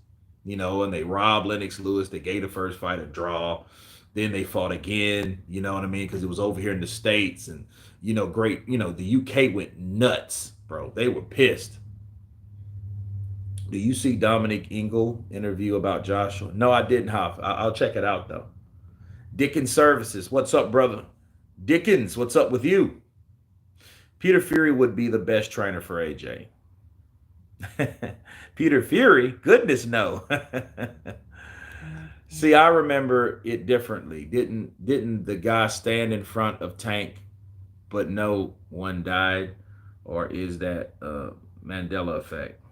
and they robbed Lennox Lewis. They gave the first fight a draw. Then they fought again, you know what I mean? Because it was over here in the States, and great, the UK went nuts, bro. They were pissed. Do you see Dominic Ingle interview about Joshua? No, I didn't, Hoff. I'll check it out though. Dickens Services, what's up, brother? Dickens, what's up with you? Peter Fury would be the best trainer for AJ. Peter Fury? Goodness, no. See, I remember it differently. Didn't the guy stand in front of Tank, but no one died? Or is that Mandela effect?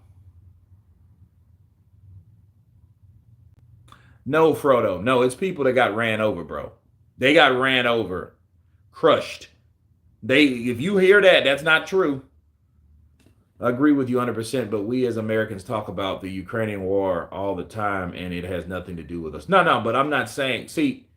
No, Frodo. No, it's people that got ran over, bro. They got ran over, crushed. If you hear that, that's not true. I agree with you 100%, but we as Americans talk about the Ukrainian war all the time, and it has nothing to do with us. No, but I'm not saying, see,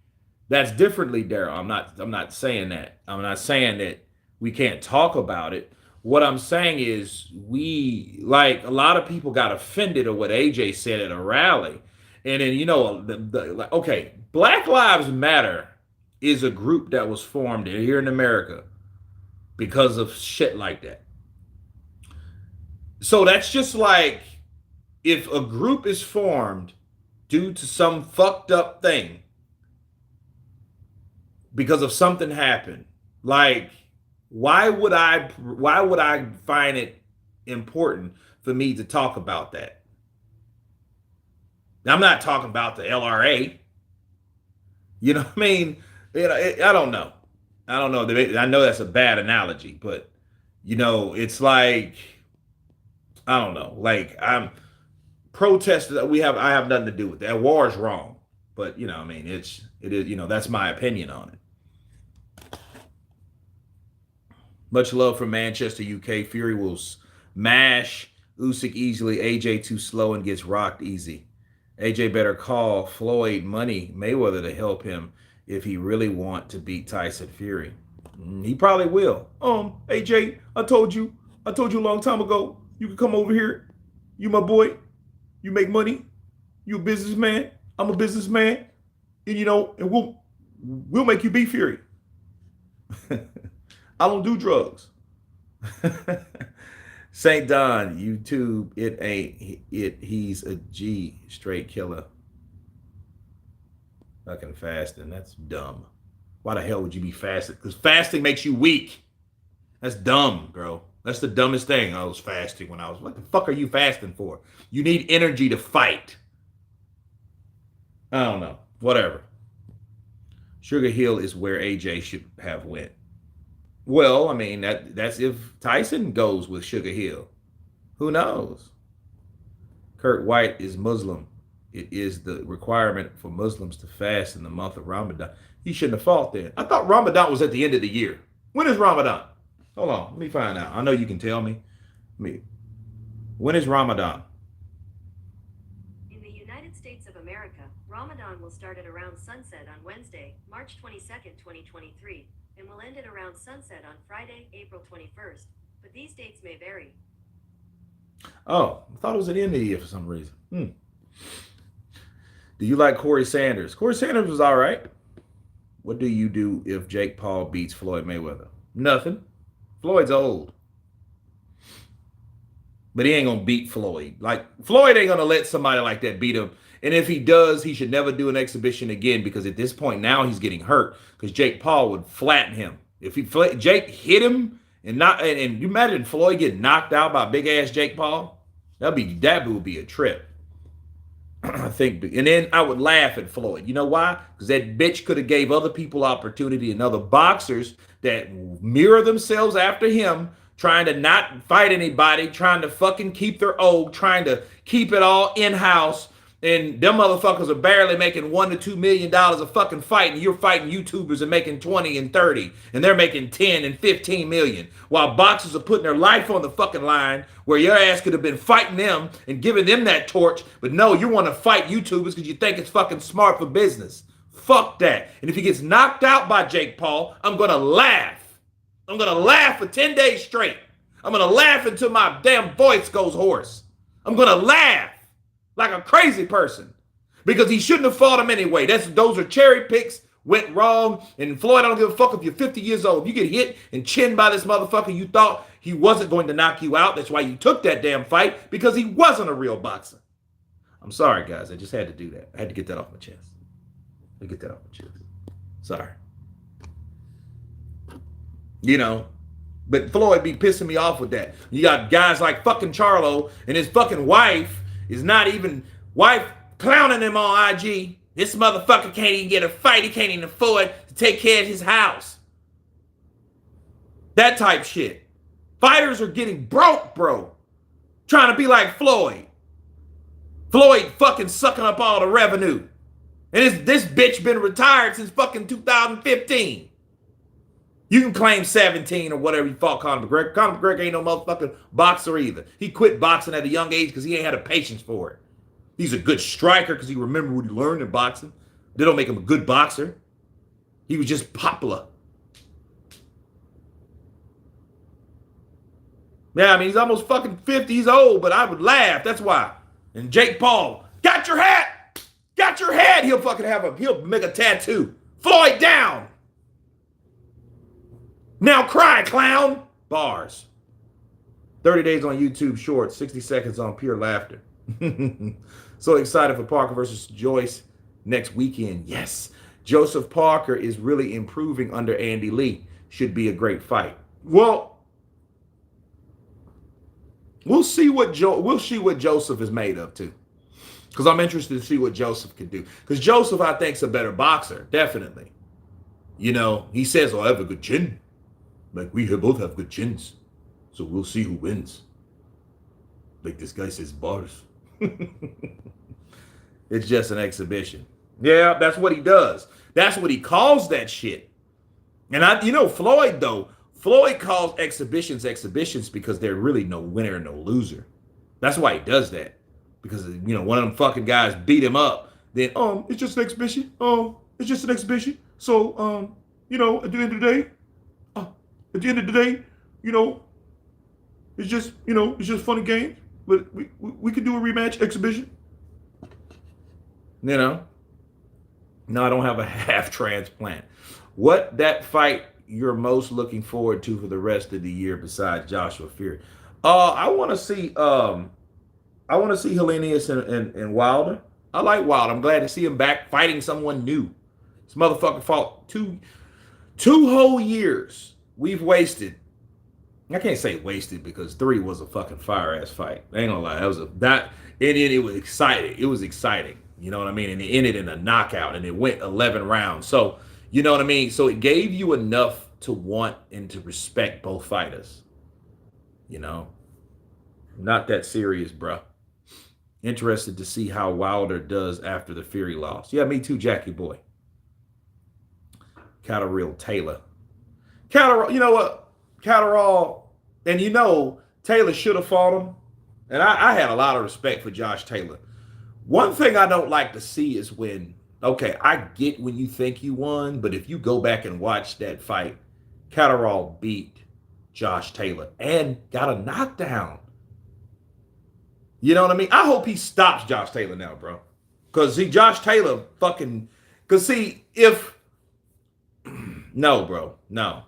that's differently, Daryl. I'm not saying that. I'm not saying that we can't talk about it. What I'm saying is a lot of people got offended at what AJ said at a rally. And then, okay, Black Lives Matter is a group that was formed here in America because of shit like that. So that's just like if a group is formed due to some fucked up thing because of something happened, like why would I find it important for me to talk about that? I'm not talking about the LRA. You know what I mean? I don't know. I know that's a bad analogy, but it's like, I don't know. Like I'm protesting. I have nothing to do with that. War is wrong, but I mean, it is. That's my opinion on it. Much love from Manchester, UK. Fury will smash Usyk easily. AJ too slow and gets rocked easy. AJ better call Floyd money Mayweather to help him if he really want to beat Tyson Fury. He probably will. AJ, I told you a long time ago, you can come over here. You my boy. You make money. You a businessman. I'm a businessman. And and we'll make you beat Fury. I don't do drugs. St. Don, YouTube, it ain't it. He's a G, straight killer. Fucking fasting, that's dumb. Why the hell would you be fasting? Because fasting makes you weak. That's dumb, bro. That's the dumbest thing. I was fasting when what the fuck are you fasting for? You need energy to fight. I don't know. Whatever. Sugar Hill is where AJ should have went. Well, I mean, that's if Tyson goes with Sugar Hill. Who knows? Kurt White is Muslim. It is the requirement for Muslims to fast in the month of Ramadan. He shouldn't have fought then. I thought Ramadan was at the end of the year. When is Ramadan? Hold on, let me find out. I know you can tell me. When is Ramadan? In the United States of America, Ramadan will start at around sunset on Wednesday, March 22nd, 2023. And will end at around sunset on Friday, April 21st. But these dates may vary. Oh, I thought it was at the end of the year for some reason. Do you like Corey Sanders? Corey Sanders was all right. What do you do if Jake Paul beats Floyd Mayweather? Nothing. Floyd's old. But he ain't going to beat Floyd. Like, Floyd ain't going to let somebody like that beat him. And if he does, he should never do an exhibition again because at this point now he's getting hurt because Jake Paul would flatten him. If Jake hit him and you imagine Floyd getting knocked out by big ass Jake Paul, that would be a trip. I think, and then I would laugh at Floyd. You know why? Because that bitch could have gave other people opportunity and other boxers that mirror themselves after him, trying to not fight anybody, trying to fucking keep their old, trying to keep it all in house. And them motherfuckers are barely making $1 to $2 million a fucking fight, and you're fighting YouTubers and making 20 and 30, and they're making 10 and 15 million. While boxers are putting their life on the fucking line, where your ass could have been fighting them and giving them that torch, but no, you want to fight YouTubers because you think it's fucking smart for business. Fuck that. And if he gets knocked out by Jake Paul, I'm gonna laugh. I'm gonna laugh for 10 days straight. I'm gonna laugh until my damn voice goes hoarse. I'm gonna laugh like a crazy person, because he shouldn't have fought him anyway. Those are cherry picks, went wrong. And Floyd, I don't give a fuck if you're 50 years old. If you get hit and chinned by this motherfucker, you thought he wasn't going to knock you out. That's why you took that damn fight, because he wasn't a real boxer. I'm sorry, guys. I just had to do that. I had to get that off my chest. Sorry. But Floyd be pissing me off with that. You got guys like fucking Charlo, and his fucking wife is not even clowning him on IG. This motherfucker can't even get a fight. He can't even afford to take care of his house. That type shit. Fighters are getting broke, bro. Trying to be like Floyd. Floyd fucking sucking up all the revenue. And this bitch been retired since fucking 2015. You can claim 17 or whatever you fought Conor McGregor. Conor McGregor ain't no motherfucking boxer either. He quit boxing at a young age because he ain't had the patience for it. He's a good striker because he remembered what he learned in boxing. They don't make him a good boxer. He was just popular. Yeah, I mean, he's almost fucking 50. He's old, but I would laugh. That's why. And Jake Paul, got your hat. Got your hat. He'll make a tattoo. Floyd down. Now cry, clown. Bars. 30 days on YouTube Shorts, 60 seconds on pure laughter. So excited for Parker versus Joyce next weekend. Yes. Joseph Parker is really improving under Andy Lee. Should be a great fight. Well, we'll see what Joseph is made of too. Because I'm interested to see what Joseph can do. Because Joseph, I think, is a better boxer. Definitely. He says, I have a good chin. Like, we both have good chins. So we'll see who wins. Like this guy says, bars. It's just an exhibition. Yeah, that's what he does. That's what he calls that shit. And Floyd, though. Floyd calls exhibitions because they're really no winner and no loser. That's why he does that. Because, one of them fucking guys beat him up. Then, it's just an exhibition. It's just an exhibition. So, at the end of the day, it's just funny games. But we could do a rematch exhibition. No, I don't have a half transplant. What that fight you're most looking forward to for the rest of the year besides Joshua Fury? I want to see Helenius and Wilder. I like Wilder. I'm glad to see him back fighting someone new. This motherfucker fought two whole years we've wasted. I can't say wasted because 3 was a fucking fire-ass fight. I ain't gonna lie. It was exciting. It was exciting. You know what I mean? And it ended in a knockout, and it went 11 rounds. So, you know what I mean? So it gave you enough to want and to respect both fighters. Not that serious, bro. Interested to see how Wilder does after the Fury loss. Yeah, me too, Jackie boy. Catterall Taylor. You know what? Catterall, and Taylor should have fought him. And I had a lot of respect for Josh Taylor. One thing I don't like to see is when, I get when you think you won, but if you go back and watch that fight, Catterall beat Josh Taylor and got a knockdown. You know what I mean? I hope he stops Josh Taylor now, bro. Because, Josh Taylor fucking... Because, if... No, bro. No.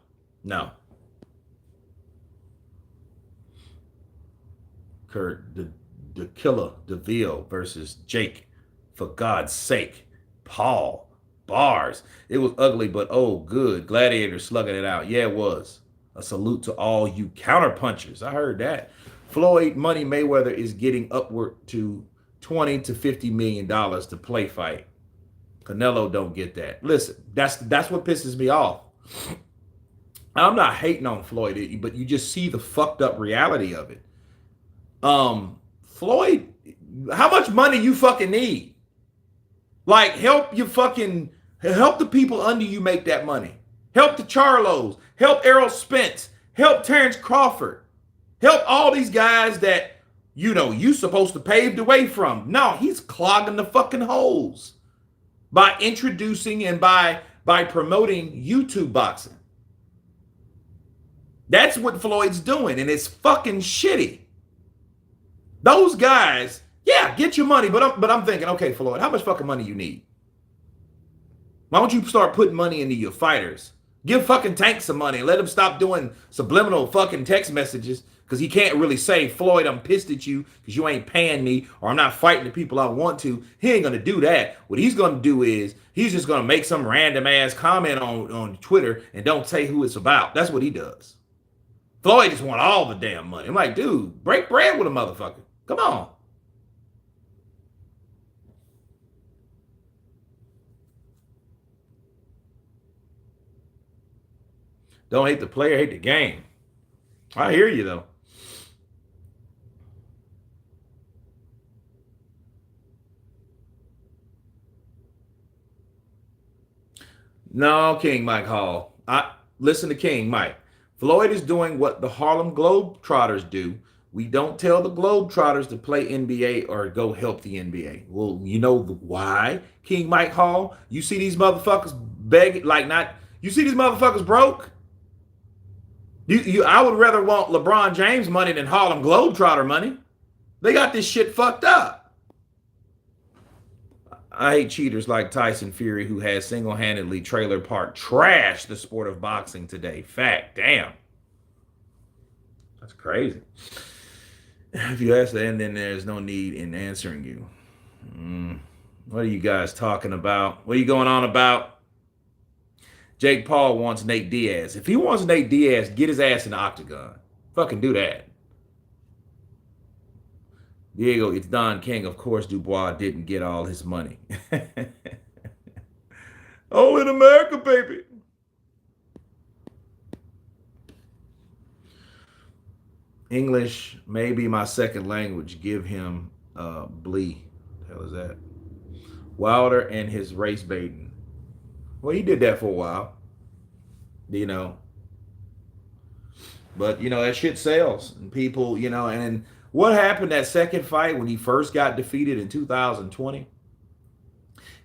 Kurt, the killer, DeVille versus Jake. For God's sake. Paul. Bars. It was ugly, but good. Gladiator slugging it out. Yeah, it was. A salute to all you counterpunchers. I heard that. Floyd Money Mayweather is getting upward to $20 to $50 million to play fight. Canelo don't get that. Listen, that's what pisses me off. I'm not hating on Floyd, but you just see the fucked up reality of it. Floyd, how much money you fucking need? Like, help the people under you make that money. Help the Charlos. Help Errol Spence. Help Terrence Crawford. Help all these guys that, you supposed to pave the way from. No, he's clogging the fucking holes by introducing and by promoting YouTube boxing. That's what Floyd's doing, and it's fucking shitty. Those guys, yeah, get your money, but I'm thinking, okay, Floyd, how much fucking money you need? Why don't you start putting money into your fighters? Give fucking Tank some money and let him stop doing subliminal fucking text messages, because he can't really say, Floyd, I'm pissed at you because you ain't paying me, or I'm not fighting the people I want to. He ain't going to do that. What he's going to do is he's just going to make some random ass comment on Twitter and don't say who it's about. That's what he does. Floyd just want all the damn money. I'm like, dude, break bread with a motherfucker. Come on. Don't hate the player, hate the game. I hear you, though. No, King Mike Hall. Listen to King Mike. Floyd is doing what the Harlem Globetrotters do. We don't tell the Globetrotters to play NBA or go help the NBA. Well, you know why, King Mike Hall? You see these motherfuckers begging, you see these motherfuckers broke? I would rather want LeBron James money than Harlem Globetrotter money. They got this shit fucked up. I hate cheaters like Tyson Fury, who has single-handedly trailer park trashed the sport of boxing today. Fact, damn. That's crazy. If you ask that, then there's no need in answering you. What are you guys talking about? What are you going on about? Jake Paul wants Nate Diaz. If he wants Nate Diaz, get his ass in the octagon. Fucking do that. Diego, it's Don King. Of course, Dubois didn't get all his money. Oh, in America, baby. English may be my second language. Give him Blee. What the hell is that? Wilder and his race baiting. Well, he did that for a while. But, that shit sells. And people, and what happened that second fight when he first got defeated in 2020?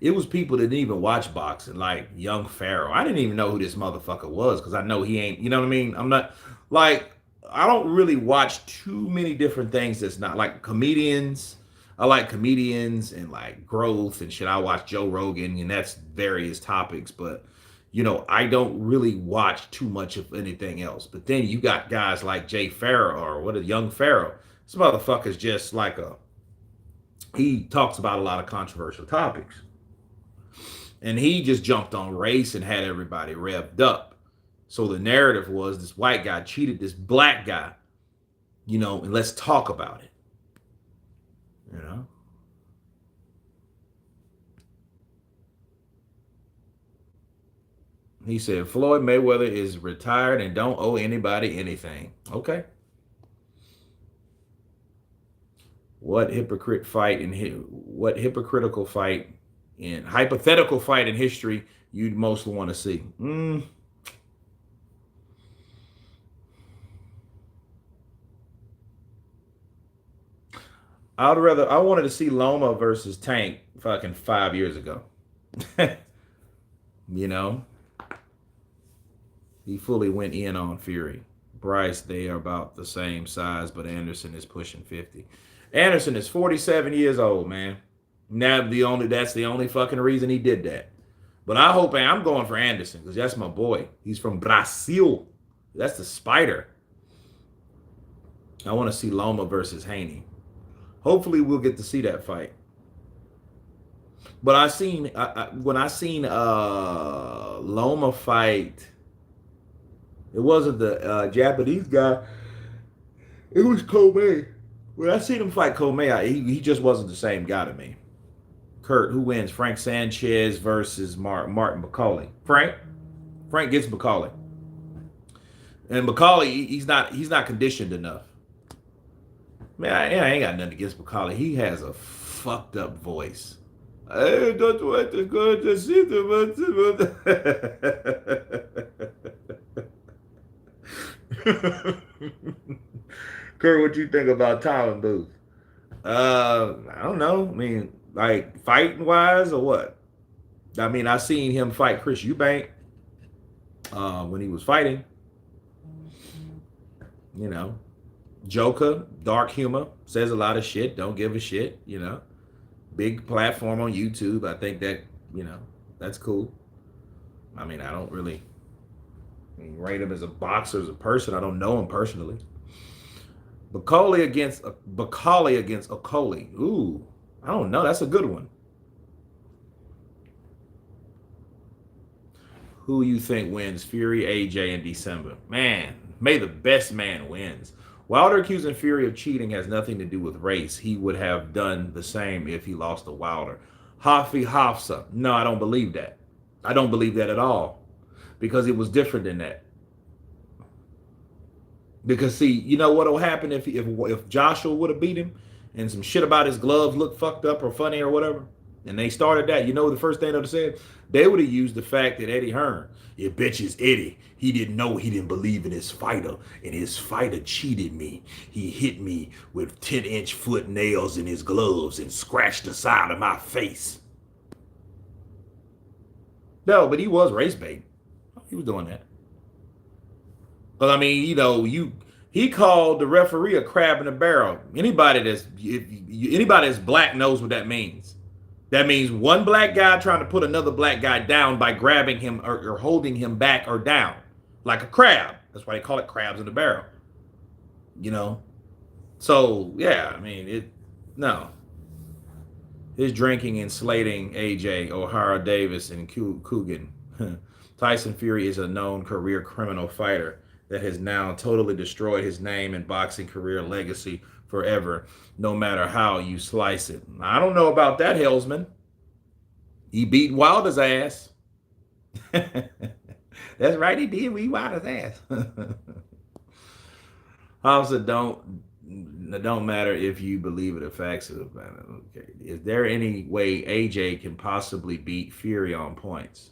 It was people that didn't even watch boxing, like Young Pharaoh. I didn't even know who this motherfucker was because I know he ain't, you know what I mean? I'm not, I don't really watch too many different things that's not like comedians. I like comedians and like growth and shit. I watch Joe Rogan and that's various topics, but I don't really watch too much of anything else. But then you got guys like Jay Farrow or Young Pharaoh. This motherfucker's just like he talks about a lot of controversial topics. And he just jumped on race and had everybody revved up. So the narrative was this white guy cheated this black guy, and let's talk about it. He said, Floyd Mayweather is retired and don't owe anybody anything. Okay. What hypothetical fight in history you'd most want to see? I wanted to see Loma versus Tank fucking 5 years ago. He fully went in on Fury. Bryce, they are about the same size, but Anderson is pushing 50. Anderson is 47 years old, man. Now that's the only fucking reason he did that. But I'm going for Anderson because that's my boy. He's from Brazil. That's the spider. I want to see Loma versus Haney. Hopefully we'll get to see that fight. But when I seen Loma fight, it wasn't the Japanese guy. It was Kobe. When I seen him fight Comey, he just wasn't the same guy to me. Kurt, who wins? Frank Sanchez versus Martin McCauley. Frank gets McCauley, and McCauley he's not conditioned enough. Man, I ain't got nothing against McCauley. He has a fucked up voice. I don't want to go to see the. Kurt, what you think about Tyler Booth? I don't know. I mean, like fighting wise or what? I mean, I seen him fight Chris Eubank when he was fighting. You know, Joker, dark humor, says a lot of shit, don't give a shit, you know. Big platform on YouTube. I think that, you know, that's cool. I mean, I don't really rate him as a boxer, as a person. I don't know him personally. Macaulay against Okoli. Ooh, I don't know. That's a good one. Who you think wins? Fury, AJ in December? Man, may the best man wins. Wilder accusing Fury of cheating has nothing to do with race. He would have done the same if he lost to Wilder. Hafi Hafsa. No, I don't believe that. I don't believe that at all. Because it was different than that. Because see, you know what will happen if Joshua would have beat him and some shit about his gloves looked fucked up or funny or whatever, and they started that, you know the first thing they would have said? They would have used the fact that Eddie Hearn, your bitch is Eddie. He didn't know, he didn't believe in his fighter, and his fighter cheated me. He hit me with 10-inch foot nails in his gloves and scratched the side of my face. No, but he was race bait. He was doing that. But I mean, you know, he called the referee a crab in a barrel. Anybody that's black knows what that means. That means one black guy trying to put another black guy down by grabbing him or holding him back or down, like a crab. That's why they call it crabs in the barrel. You know, so yeah, I mean, no. His drinking and slating AJ, O'Hara Davis, and Coogan. Tyson Fury is a known career criminal fighter that has now totally destroyed his name and boxing career legacy forever, no matter how you slice it. I don't know about that, Hellsman. He beat Wilder's ass. That's right, he did beat Wilder's ass. Also, don't matter if you believe it or facts it. Okay. Is there any way AJ can possibly beat Fury on points?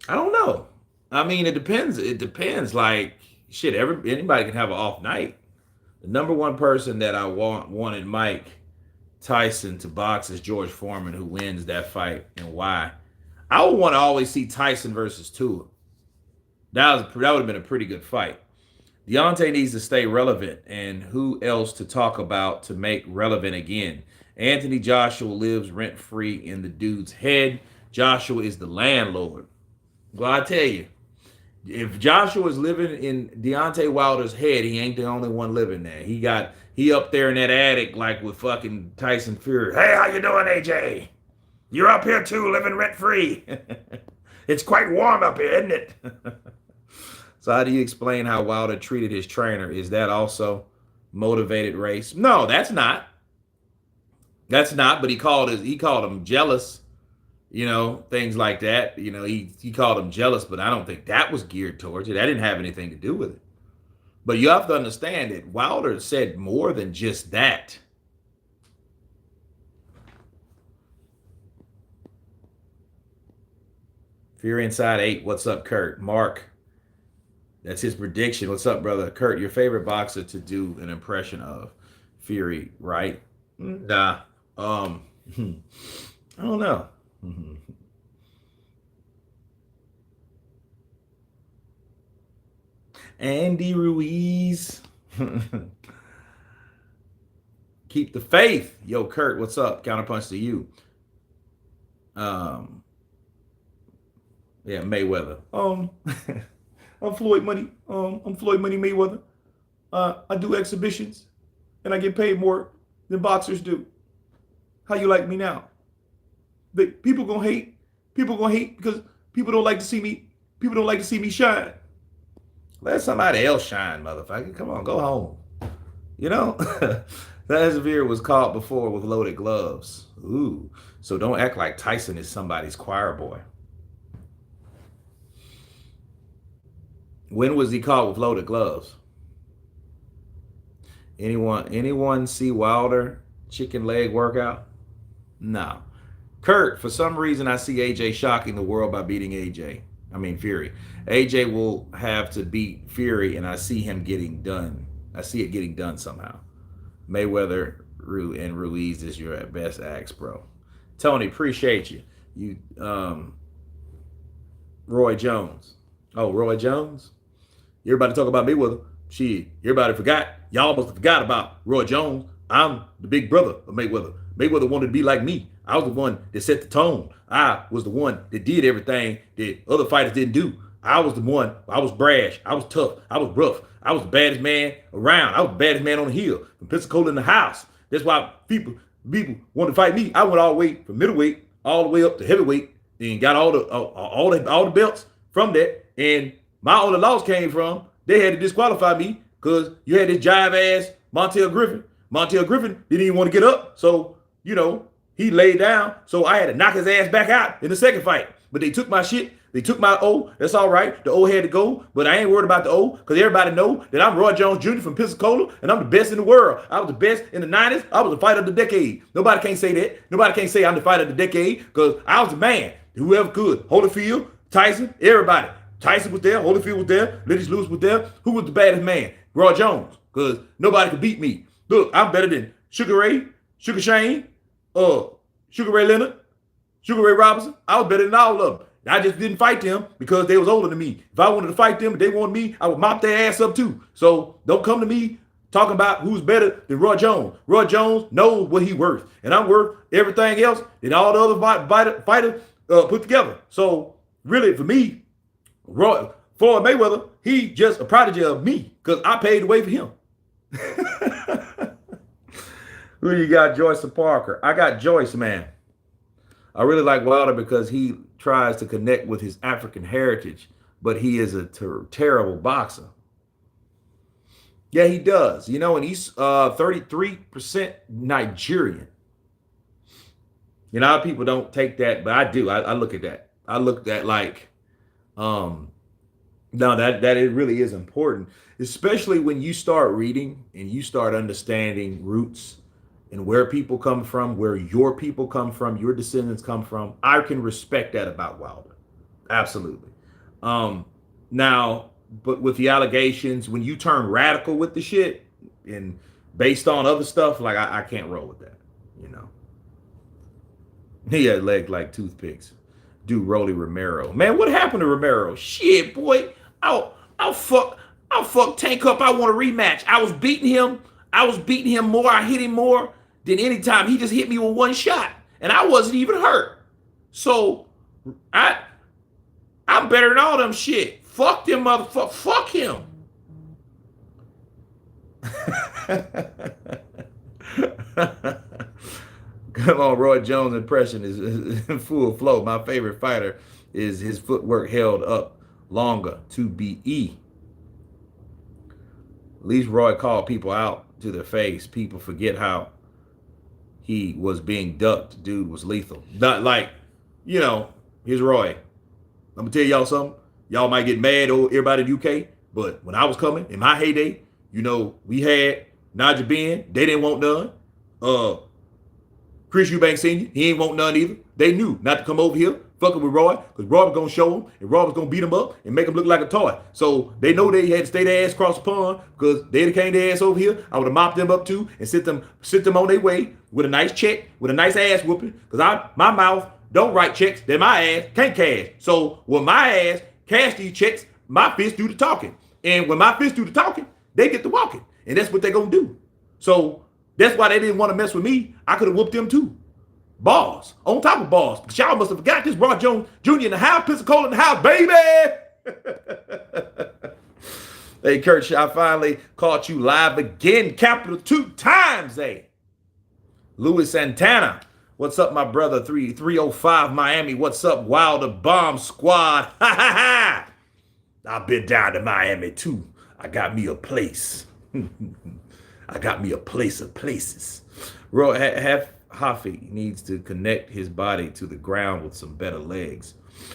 I don't know. I mean, it depends. It depends. Like, shit, anybody can have an off night. The number one person that I wanted Mike Tyson to box is George Foreman, who wins that fight, and why. I would want to always see Tyson versus Tua. That would have been a pretty good fight. Deontay needs to stay relevant, and who else to talk about to make relevant again? Anthony Joshua lives rent-free in the dude's head. Joshua is the landlord. Well, I tell you, if Joshua is living in Deontay Wilder's head, he ain't the only one living there. He up there in that attic like with fucking Tyson Fury. Hey, how you doing, AJ? You're up here too, living rent-free. It's quite warm up here, isn't it? So how do you explain how Wilder treated his trainer? Is that also motivated race? No, that's not. That's not, but he called him jealous. You know, things like that. You know, he called him jealous, but I don't think that was geared towards it. That didn't have anything to do with it. But you have to understand that Wilder said more than just that. Fury inside 8. What's up, Kurt? Mark. That's his prediction. What's up, brother? Kurt, your favorite boxer to do an impression of? Fury, right? Nah. I don't know. Andy Ruiz. Keep the faith. Yo, Kurt, what's up? Counterpunch to you. Yeah, Mayweather. I'm Floyd Money. I'm Floyd Money Mayweather. I do exhibitions and I get paid more than boxers do. How you like me now? People gonna hate. People gonna hate because people don't like to see me. People don't like to see me shine. Let somebody else shine, motherfucker. Come on, go home. You know, Veer was caught before with loaded gloves. Ooh. So don't act like Tyson is somebody's choir boy. When was he caught with loaded gloves? Anyone see Wilder chicken leg workout? No. Kurt, for some reason I see AJ shocking the world by beating AJ. I mean Fury. AJ will have to beat Fury and I see him getting done. I see it getting done somehow. Mayweather and Ruiz is your best axe, bro. Tony, appreciate you. Roy Jones. Oh, Roy Jones? Everybody talk about Mayweather. Shit, everybody forgot. Y'all must have forgot about Roy Jones. I'm the big brother of Mayweather. Mayweather wanted to be like me. I was the one that set the tone. I was the one that did everything that other fighters didn't do. I was the one. I was brash. I was tough. I was rough. I was the baddest man around. I was the baddest man on the hill. From Pensacola in the house. That's why people wanted to fight me. I went all the way from middleweight all the way up to heavyweight. Then got all the belts from that. And my only loss came from they had to disqualify me because you had this jive ass Montel Griffin. Montel Griffin didn't even want to get up. So, he laid down. So I had to knock his ass back out in the second fight. But they took my shit. They took my O. That's all right. The O had to go. But I ain't worried about the O because everybody know that I'm Roy Jones Jr. from Pensacola and I'm the best in the world. I was the best in the 90s. I was the fighter of the decade. Nobody can't say that. Nobody can't say I'm the fighter of the decade because I was the man. Whoever could. Holyfield, Tyson, everybody. Tyson was there. Holyfield was there. Lennox Lewis was there. Who was the baddest man? Roy Jones. Because nobody could beat me. Look, I'm better than Sugar Ray, Sugar Shane, Sugar Ray Leonard, Sugar Ray Robinson. I was better than all of them. I just didn't fight them because they was older than me. If I wanted to fight them, if they wanted me, I would mop their ass up too. So don't come to me talking about who's better than Roy Jones. Roy Jones knows what he's worth. And I'm worth everything else than all the other fighters put together. So really, for me, Floyd Mayweather, he just a prodigy of me because I paid the way for him. Who you got, Joyce or Parker? I got Joyce, man. I really like Wilder because he tries to connect with his African heritage, but he is a terrible boxer. Yeah, he does. And he's 33% Nigerian. A lot of people don't take that, but I do. I look at that. I look at like, no, that it really is important, especially when you start reading and you start understanding roots and where people come from, where your people come from, your descendants come from. I can respect that about Wilder. Absolutely. Now, but with the allegations, when you turn radical with the shit and based on other stuff, like I can't roll with that, He had legs like toothpicks. Dude, Rolly Romero. Man, what happened to Romero? Shit, boy. I'll fuck Tank up. I want a rematch. I was beating him more. I hit him more than any time. He just hit me with one shot. And I wasn't even hurt. So I'm better than all them shit. Fuck them motherfuckers. Fuck him. Come on, Roy Jones' impression is in full flow. My favorite fighter is his footwork held up longer to be. At least Roy called people out to their face. People forget how he was being ducked. Dude was lethal. Not like, here's Roy. I'm going to tell y'all something. Y'all might get mad over everybody in the UK, but when I was coming, in my heyday, we had Nigel Ben. They didn't want none. Chris Eubanks Sr., he ain't want none either. They knew not to come over here fucking with Roy because Roy was going to show him and Roy was going to beat him up and make him look like a toy. So they know they had to stay their ass across the pond because they'd came their ass over here. I would have mopped them up too and sent them on their way with a nice check, with a nice ass whooping because my mouth don't write checks that my ass can't cash. So when my ass cash these checks, my fists do the talking. And when my fists do the talking, they get the walking. And that's what they're going to do. So that's why they didn't want to mess with me. I could have whooped them too. Balls. On top of balls. Because y'all must have forgot this Roy Jones Jr. in the house, Pensacola in the house, baby. Hey, Kurt, I finally caught you live again. Capital 2 times, eh? Louis Santana. What's up, my brother? 305 Miami. What's up, Wilder Bomb Squad? Ha ha ha. I've been down to Miami too. I got me a place. I got me a place of places. Roy, half Hafi needs to connect his body to the ground with some better legs.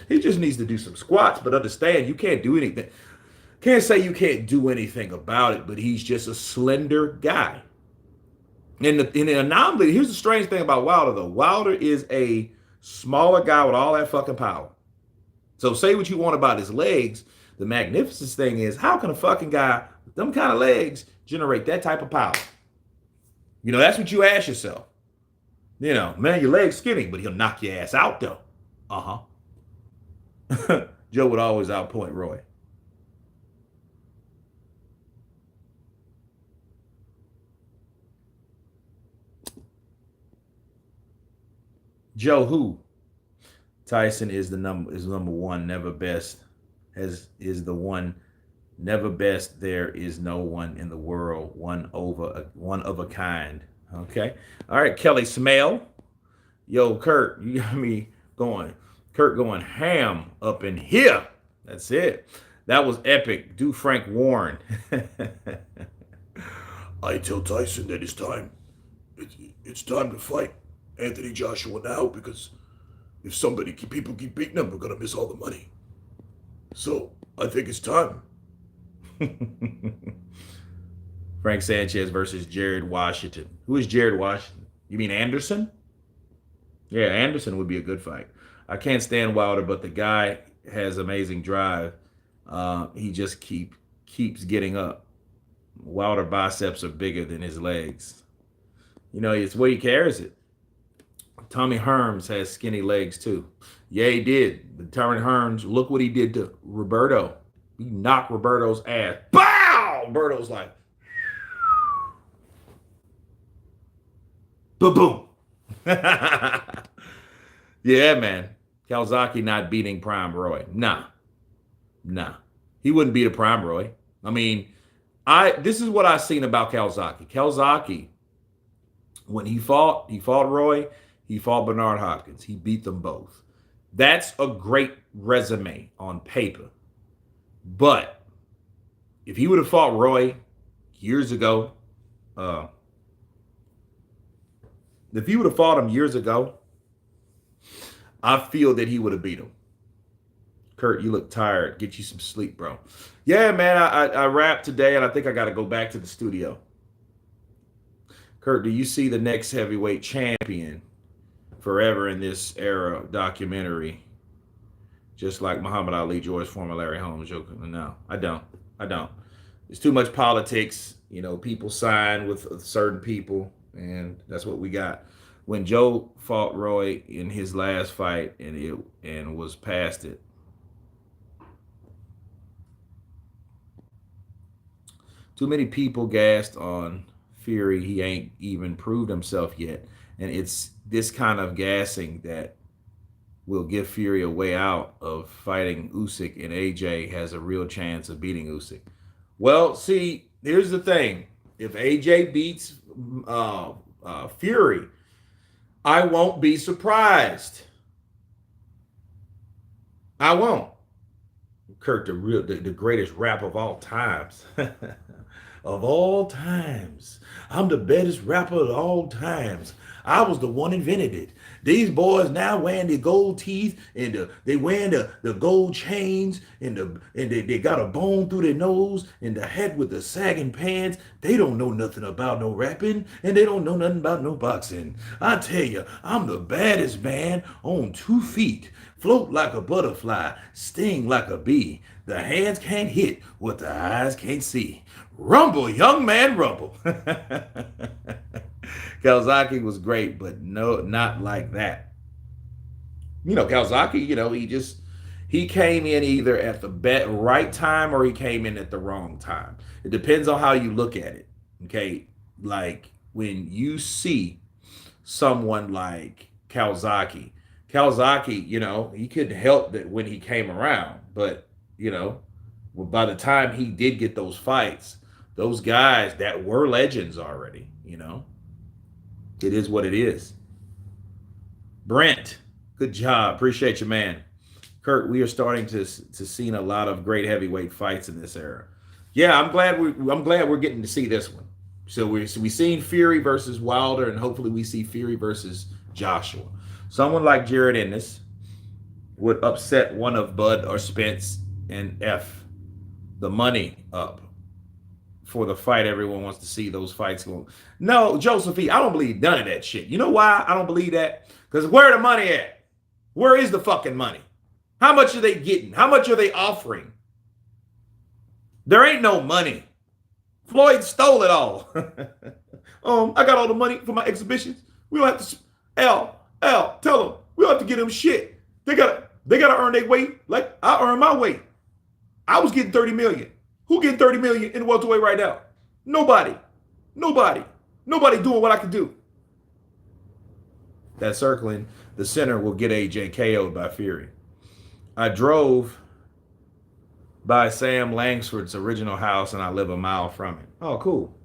He just needs to do some squats, but understand you can't do anything. Can't say you can't do anything about it, but he's just a slender guy. And the anomaly, here's the strange thing about Wilder, though. Wilder is a smaller guy with all that fucking power. So say what you want about his legs. The magnificent thing is, how can a fucking guy with them kind of legs generate that type of power? You know, that's what you ask yourself. You know, man, your leg's skinny, but he'll knock your ass out, though. Uh-huh. Joe would always outpoint Roy. Joe who? Tyson is number one, never best. Is the one, never best. There is no one in the world, one of a kind. Okay. All right, Kelly Smell. Yo, Kurt, you got me going. Kurt going ham up in here. That's it. That was epic. Do Frank Warren. I tell Tyson that it's time. It's time to fight Anthony Joshua now, because if people keep beating him, we're gonna miss all the money. So I think it's time. Frank Sanchez versus Jared Washington. Who is Jared Washington? You mean Anderson? Yeah, Anderson would be a good fight. I can't stand Wilder, but the guy has amazing drive. He just keeps getting up. Wilder biceps are bigger than his legs. You know, it's where he carries it. Tommy Hearns has skinny legs too. Yeah, he did. But Tommy Hearns, look what he did to Roberto. He knocked Roberto's ass. Bow! Roberto's like, boom, boom. Yeah, man. Calzaghe not beating Prime Roy. Nah. He wouldn't beat a Prime Roy. I mean, this is what I've seen about Calzaghe. Calzaghe, when he fought Roy, he fought Bernard Hopkins. He beat them both. That's a great resume on paper. But if he would have fought Roy years ago, if he would have fought him years ago, I feel that he would have beat him. Kurt, you look tired. Get you some sleep, bro. Yeah, man, I wrapped today, and I think I got to go back to the studio. Kurt, do you see the next heavyweight champion forever in this era documentary? Just like Muhammad Ali, George Foreman, Larry Holmes. No, I don't. There's too much politics. You know, people sign with certain people, and that's what we got. When Joe fought Roy in his last fight and was past it, too many people gassed on Fury. He ain't even proved himself yet. And it's this kind of gassing that will give Fury a way out of fighting Usyk, and AJ has a real chance of beating Usyk. Well, see, here's the thing. If AJ beats Fury, I won't be surprised. I won't. Kurt, the greatest rap of all times. Of all times. I'm the baddest rapper of all times. I was the one invented it. These boys now wearing the gold teeth, and they wearing the gold chains, and they got a bone through their nose, and the hat with the sagging pants. They don't know nothing about no rapping, and they don't know nothing about no boxing. I tell you, I'm the baddest man on 2 feet. Float like a butterfly, sting like a bee. The hands can't hit what the eyes can't see. Rumble, young man, rumble. Calzaghe was great, but no, not like that. You know, Calzaghe, you know, he came in either at the right time or he came in at the wrong time. It depends on how you look at it. Okay, like when you see someone like Calzaghe, you know, he couldn't help that when he came around, but you know, by the time he did get those fights, those guys that were legends already, you know. It is what it is. Brent, good job. Appreciate you, man. Kurt, we are starting to see a lot of great heavyweight fights in this era. Yeah, I'm glad we're getting to see this one. So we seen Fury versus Wilder, and hopefully we see Fury versus Joshua. Someone like Jared Ennis would upset one of Bud or Spence and F the money up for the fight. Everyone wants to see those fights go. No, Josephine, I don't believe none of that shit. You know why I don't believe that? Because where the money at? Where is the fucking money? How much are they getting? How much are they offering? There ain't no money. Floyd stole it all. I got all the money for my exhibitions. We don't have to. Tell them we don't have to get them shit. They gotta earn their weight like I earn my weight. I was getting 30 million. Who getting 30 million in the welterweight right now? Nobody. Nobody doing what I can do. That circling the center will get AJ KO'd by Fury. I drove by Sam Langsford's original house and I live a mile from it. Oh, cool.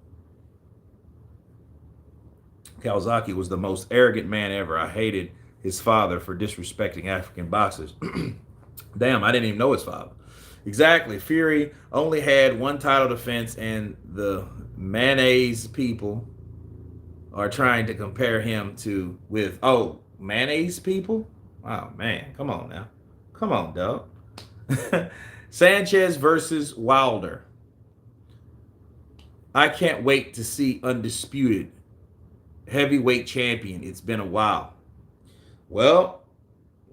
Kawasaki was the most arrogant man ever. I hated his father for disrespecting African boxers. Damn, I didn't even know his father. Exactly. Fury only had one title defense, and the mayonnaise people are trying to compare him with mayonnaise people? Oh, man. Come on now. Come on, dog. Sanchez versus Wilder. I can't wait to see undisputed heavyweight champion. It's been a while. Well,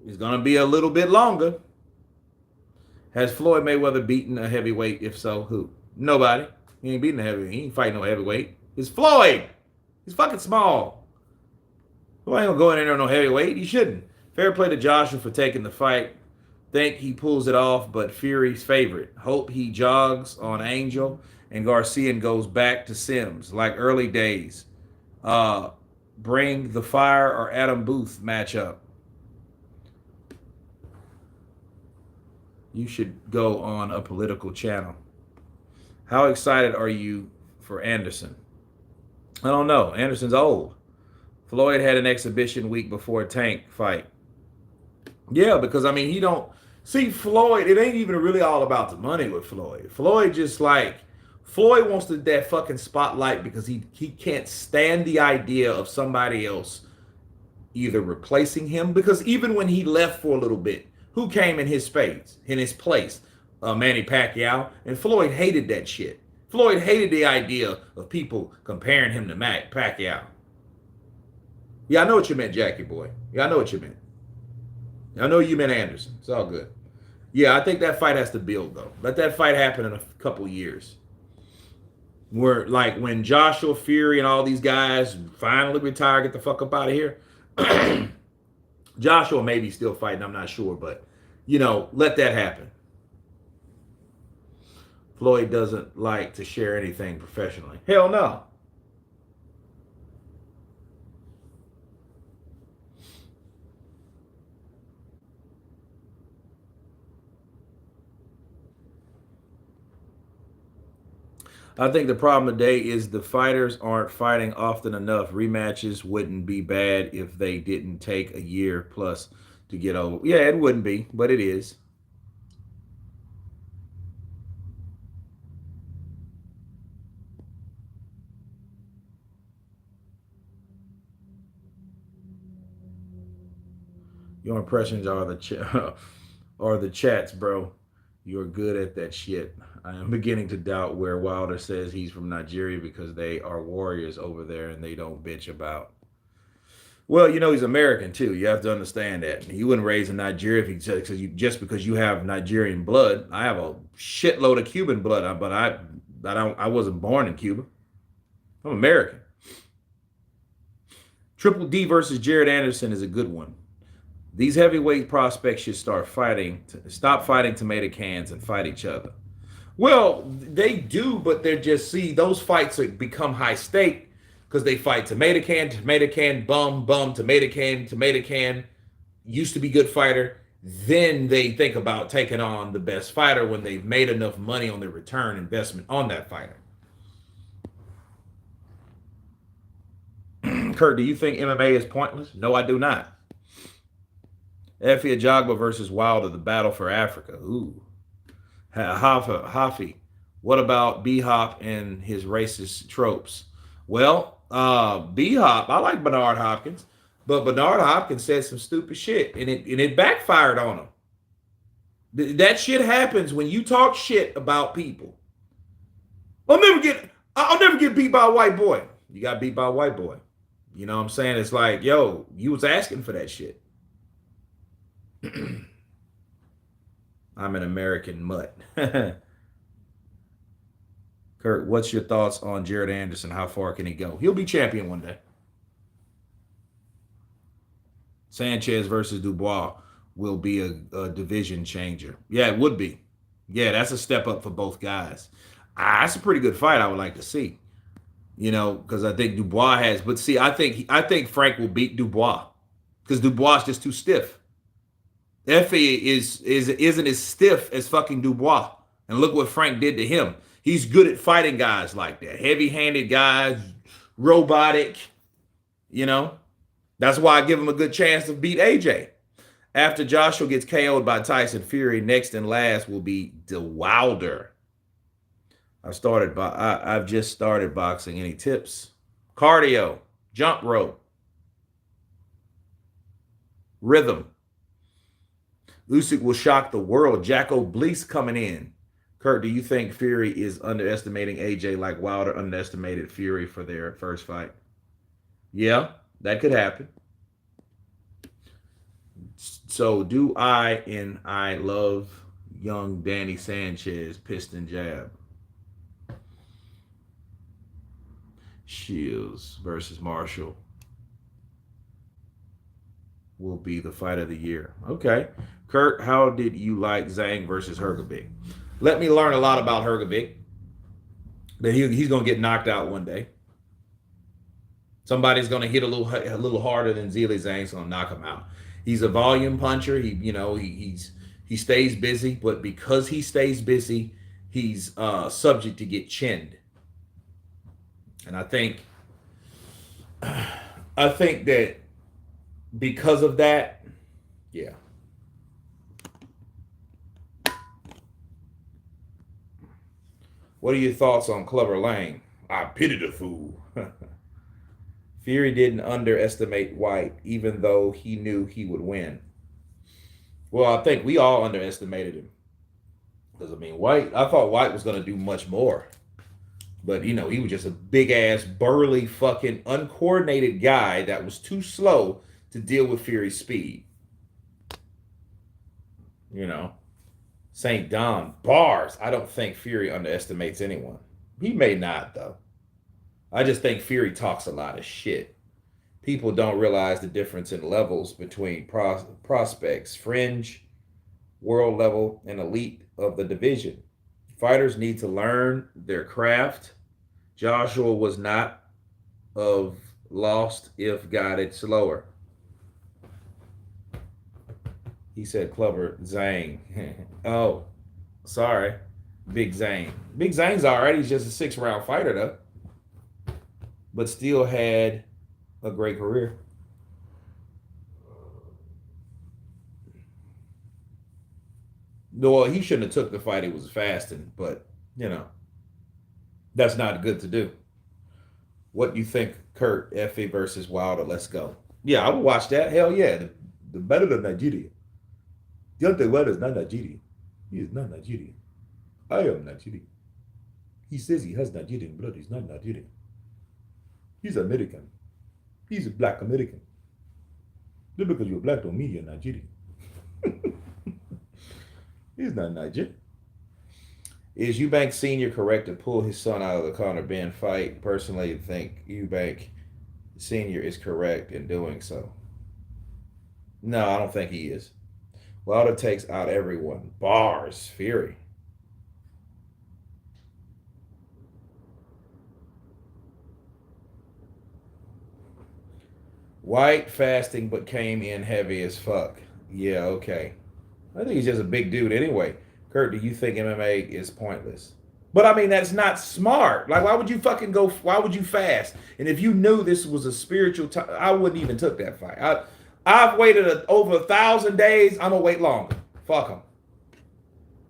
it's going to be a little bit longer. Has Floyd Mayweather beaten a heavyweight? If so, who? Nobody. He ain't beating a heavyweight. He ain't fighting no heavyweight. It's Floyd. He's fucking small. Floyd ain't gonna go in there on no heavyweight. He shouldn't. Fair play to Joshua for taking the fight. Think he pulls it off, but Fury's favorite. Hope he jogs on Angel and Garcia and goes back to Sims like early days. Bring the Fire or Adam Booth matchup. You should go on a political channel. How excited are you for Anderson? I don't know. Anderson's old. Floyd had an exhibition week before a Tank fight. Yeah, because I mean, he don't see Floyd. It ain't even really all about the money with Floyd. Floyd wants that fucking spotlight because he can't stand the idea of somebody else either replacing him. Because even when he left for a little bit, who came in his place? Manny Pacquiao. And Floyd hated that shit. Floyd hated the idea of people comparing him to Pacquiao. Yeah, I know what you meant, Jackie boy. Yeah, I know what you meant. I know you meant Anderson. It's all good. Yeah, I think that fight has to build, though. Let that fight happen in a couple years. Where, like, when Joshua, Fury, and all these guys finally retire, get the fuck up out of here. Joshua may be still fighting, I'm not sure, but, let that happen. Floyd doesn't like to share anything professionally. Hell no. I think the problem today is the fighters aren't fighting often enough. Rematches wouldn't be bad if they didn't take a year plus to get over. Yeah, it wouldn't be, but it is. Your impressions are the chats, bro. You're good at that shit. I am beginning to doubt where Wilder says he's from Nigeria because they are warriors over there and they don't bitch about. Well, he's American too. You have to understand that. He wouldn't raise in Nigeria if just because you have Nigerian blood. I have a shitload of Cuban blood, but I wasn't born in Cuba. I'm American. Triple D versus Jared Anderson is a good one. These heavyweight prospects should stop fighting tomato cans and fight each other. Well, they do, but they're just, those fights become high stake because they fight tomato can, bum, tomato can, used to be good fighter. Then they think about taking on the best fighter when they've made enough money on their return investment on that fighter. Kurt, do you think MMA is pointless? No, I do not. Effie Ajagba versus Wilder, the battle for Africa. Ooh. Hafi, what about B-Hop and his racist tropes? Well, B-Hop, I like Bernard Hopkins, but Bernard Hopkins said some stupid shit, and it backfired on him. That shit happens when you talk shit about people. I'll never get beat by a white boy. You got beat by a white boy. You know what I'm saying? It's like, yo, you was asking for that shit. I'm an American mutt. Kurt, what's your thoughts on Jared Anderson? How far can he go? He'll be champion one day. Sanchez versus Dubois will be a division changer. Yeah, it would be. Yeah, that's a step up for both guys. That's a pretty good fight I would like to see. You know, because I think Dubois has. But see, I think Frank will beat Dubois because Dubois is just too stiff. Effie isn't as stiff as fucking Dubois. And look what Frank did to him. He's good at fighting guys like that. Heavy-handed guys, robotic, you know. That's why I give him a good chance to beat AJ. After Joshua gets KO'd by Tyson Fury, next and last will be DeWilder. I've just started boxing. Any tips? Cardio, jump rope, rhythm. Usyk will shock the world. Jacko Bleese coming in. Kurt, do you think Fury is underestimating AJ like Wilder underestimated Fury for their first fight? Yeah, that could happen. So do I love young Danny Sanchez piston jab. Shields versus Marshall will be the fight of the year. Okay. Kurt, how did you like Zhang versus Hergovic? Let me learn a lot about Hergovic. That he's going to get knocked out one day. Somebody's going to hit a little harder than Zhilei Zhang's going to knock him out. He's a volume puncher. He stays busy, but because he stays busy, he's subject to get chinned. And I think that because of that, yeah. What are your thoughts on Clubber Lang? I pity the fool. Fury didn't underestimate White, even though he knew he would win. Well, I think we all underestimated him. Because, I thought White was going to do much more. But, he was just a big-ass, burly, fucking, uncoordinated guy that was too slow to deal with Fury's speed. St. Don, bars. I don't think Fury underestimates anyone. He may not, though. I just think Fury talks a lot of shit. People don't realize the difference in levels between prospects, fringe, world level, and elite of the division. Fighters need to learn their craft. Joshua was not of lost if guided slower. He said Clubber Zhang. Oh, sorry. Big Zhang. Big Zhang's all right. He's just a 6-round fighter, though. But still had a great career. Well, he shouldn't have took the fight. He was fasting, but, that's not good to do. What do you think, Kurt, Effie versus Wilder? Let's go. Yeah, I would watch that. Hell yeah. The battle of Nigeria. Deontay Wilder is not Nigerian. He is not Nigerian. I am Nigerian. He says he has Nigerian blood. He's not Nigerian. He's American. He's a black American. Just because you're black don't mean you're Nigerian. He's not Nigerian. Is Eubank Sr. correct to pull his son out of the Conor Ben fight? Personally, I think Eubank Sr. is correct in doing so. No, I don't think he is. Wilder takes out everyone. Bars. Fury. White fasting but came in heavy as fuck. Yeah, okay. I think he's just a big dude anyway. Kurt, do you think MMA is pointless? But that's not smart. Like, why would you fast? And if you knew this was a spiritual time, I wouldn't even took that fight. I've waited over 1,000 days. I'm going to wait longer. Fuck him.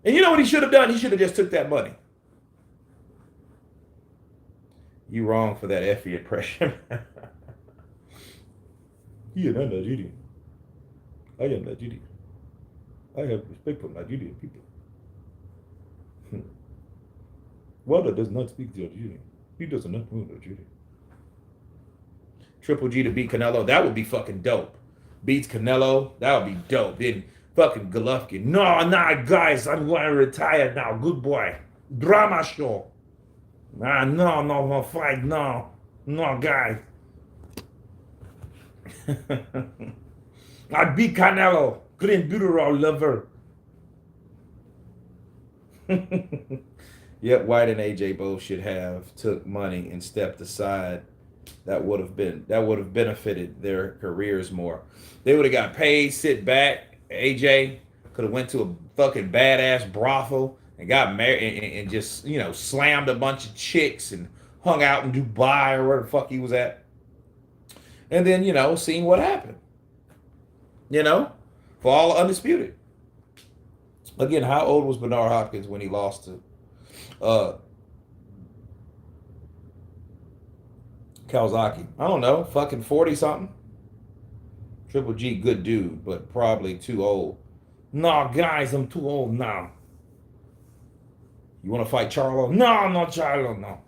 And you know what he should have done? He should have just took that money. You wrong for that Effie impression. He is not Nigerian. I am Nigerian. I have respect for Nigerian people. Wanda does not speak Nigerian. He does not know Nigerian. Triple G to beat Canelo. That would be fucking dope. Beats Canelo. That would be dope. Then fucking Golovkin. No, nah, guys. I'm going to retire now. Good boy. Drama show. Nah, no fight. No, guys. I beat Canelo. Clean Buterol lover. Yep, White and AJ both should have took money and stepped aside. That would have benefited their careers more. They would have got paid, sit back. AJ could have went to a fucking badass brothel and got married and just, slammed a bunch of chicks and hung out in Dubai or where the fuck he was at. And then, seeing what happened. For all Undisputed. Again, how old was Bernard Hopkins when he lost to Kawasaki? I don't know, fucking 40 something. Triple G, good dude, but probably too old. No, guys, I'm too old now. You want to fight Charlo? No, not Charlo, no.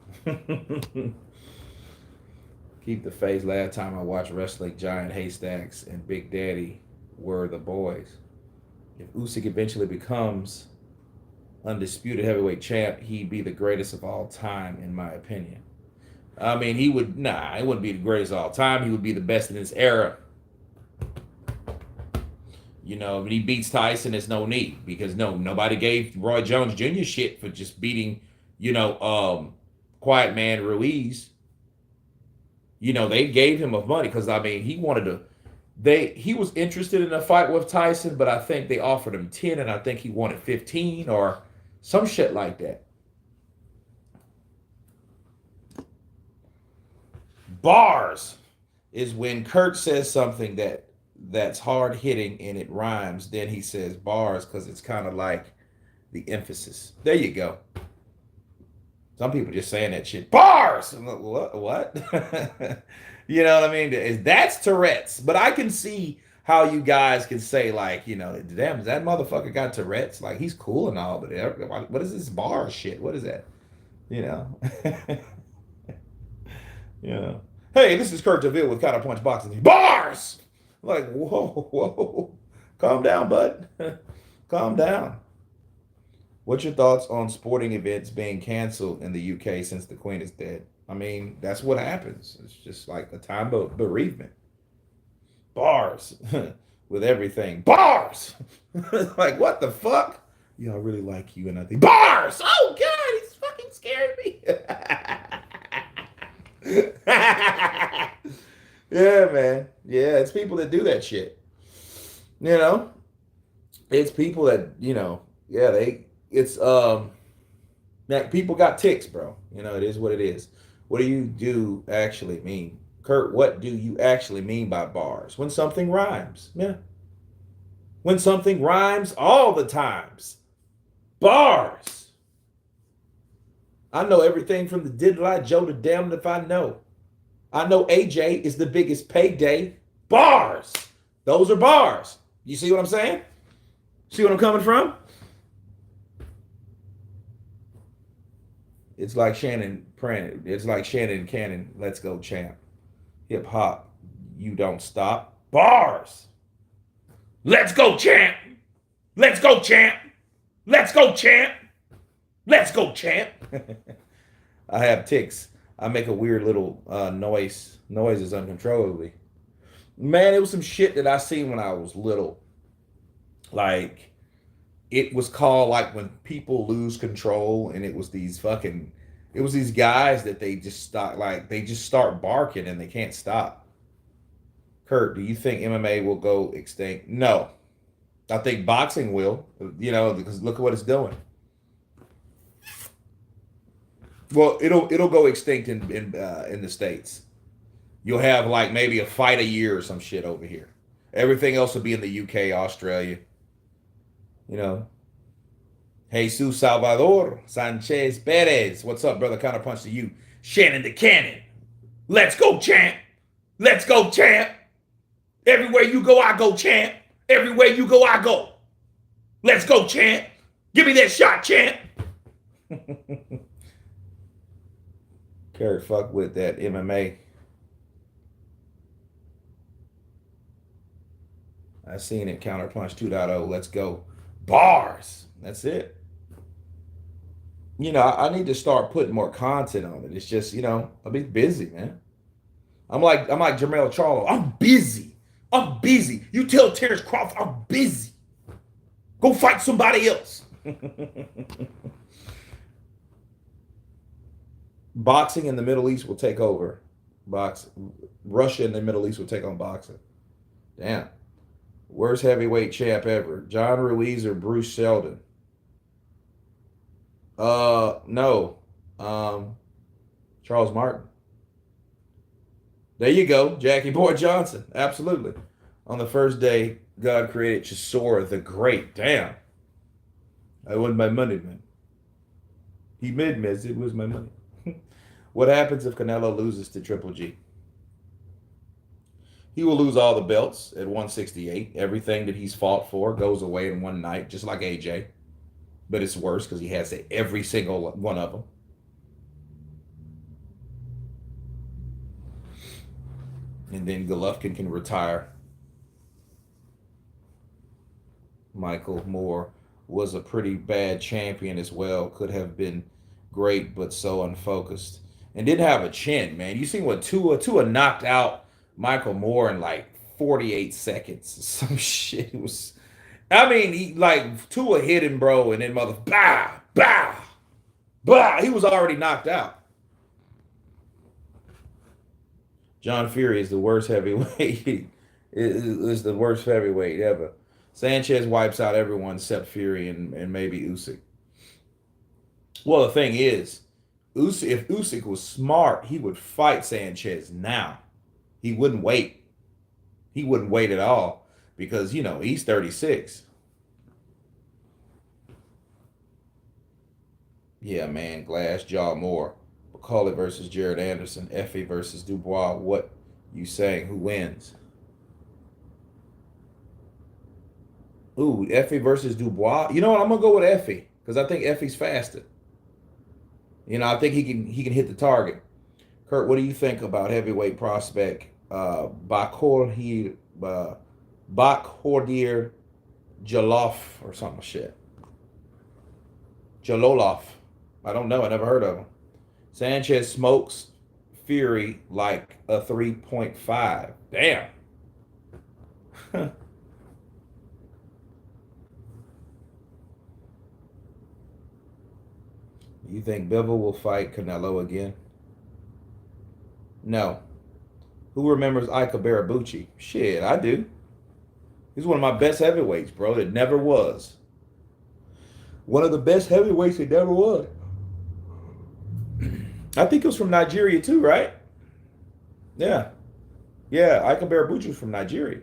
Keep the face. Last time I watched wrestling, Giant Haystacks and Big Daddy were the boys. If Usyk eventually becomes undisputed heavyweight champ, he'd be the greatest of all time, in my opinion. I mean, he wouldn't be the greatest of all time. He would be the best in his era. When he beats Tyson, there's no need because nobody gave Roy Jones Jr. shit for just beating, Quiet Man Ruiz. They gave him money because he wanted to. He was interested in a fight with Tyson, but I think they offered him 10, and I think he wanted 15 or some shit like that. Bars is when Kurt says something that's hard hitting and it rhymes. Then he says bars because it's kind of like the emphasis. There you go. Some people just saying that shit. Bars! I'm like, what? You know what I mean? That's Tourette's. But I can see how you guys can say, like, damn, that motherfucker got Tourette's. Like, he's cool and all, but what is this bar shit? What is that? Hey, this is Kurt DeVille with Counterpunch Boxing. Bars! Like, whoa. Calm down, bud. Calm down. What's your thoughts on sporting events being canceled in the UK since the Queen is dead? I mean, that's what happens. It's just like a time of bereavement. Bars with everything. Bars! Like, what the fuck? Yeah, I really like you and I think, bars! Oh, God, he's fucking scared me. Yeah, man. Yeah, it's people that do that shit. It's people that, that people got ticks, bro. It is what it is. What do you actually mean? Kurt, what do you actually mean by bars? When something rhymes. Yeah. When something rhymes all the times. Bars. I know everything from the Diddle I Joe to Damned If I Know. I know AJ is the biggest payday. Bars. Those are bars. You see what I'm saying? See what I'm coming from? It's like Shannon Pran. It's like Shannon Cannon. Let's go, champ. Hip hop. You don't stop. Bars. Let's go, champ. Let's go, champ. Let's go, champ. Let's go, champ. I have ticks. I make a weird little noises uncontrollably. Man, it was some shit that I seen when I was little. Like, it was called like when people lose control, and it was these guys that they just start barking and they can't stop. Kurt, do you think MMA will go extinct? No. I think boxing will, because look at what it's doing. Well, it'll go extinct in the States. You'll have like maybe a fight a year or some shit over here. Everything else will be in the UK, Australia. Jesus Salvador Sanchez Perez. What's up, brother? Counterpunch to you. Shannon the Cannon. Let's go, champ. Let's go, champ. Everywhere you go, I go, champ. Everywhere you go, I go. Let's go, champ. Give me that shot, champ. Kerry fuck with that MMA. I seen it. Counterpunch 2.0. Let's go. Bars. That's it. You know, I need to start putting more content on it. It's just, you know, I'll be busy, man. I'm like Jermel Charlo. I'm busy. I'm busy. You tell Terrence Crawford I'm busy. Go fight somebody else. Boxing in the Middle East will take over. Russia in the Middle East will take on boxing. Damn. Worst heavyweight champ ever. John Ruiz or Bruce Seldon? No. Charles Martin. There you go. Jackie Boy Johnson. Absolutely. On the first day, God created Chisora the Great. Damn. I won my money, man. He mid-miss. It was my money. What happens if Canelo loses to Triple G? He will lose all the belts at 168. Everything that he's fought for goes away in one night, just like AJ. But it's worse because he has every single one of them. And then Golovkin can retire. Michael Moore was a pretty bad champion as well. Could have been great, but so unfocused. And didn't have a chin, man. You seen what Tua knocked out Michael Moore in like 48 seconds. Some shit. It was, I mean, he like Tua hit him, bro, and then bah. He was already knocked out. John Fury is the worst heavyweight. is the worst heavyweight ever. Sanchez wipes out everyone except Fury and maybe Usyk. Well, the thing is, if Usyk was smart, he would fight Sanchez now. He wouldn't wait. He wouldn't wait at all because, you know, he's 36. Yeah, man. Glassjaw Moore. McCauley versus Jared Anderson. Effie versus Dubois. What you saying? Who wins? Ooh, Effie versus Dubois. You know what? I'm going to go with Effie because I think Effie's faster. You know, I think he can hit the target. Kurt, what do you think about heavyweight prospect Bakhordir Jaloff or something shit? Jaloloff. I don't know. I never heard of him. Sanchez smokes Fury like a 3.5. Damn. You think Bivol will fight Canelo again? No. Who remembers Ika Barabucci? Shit, I do. He's one of my best heavyweights, bro. That never was. One of the best heavyweights that never was. I think it was from Nigeria too, right? Yeah. Yeah, Ika Barabucci was from Nigeria.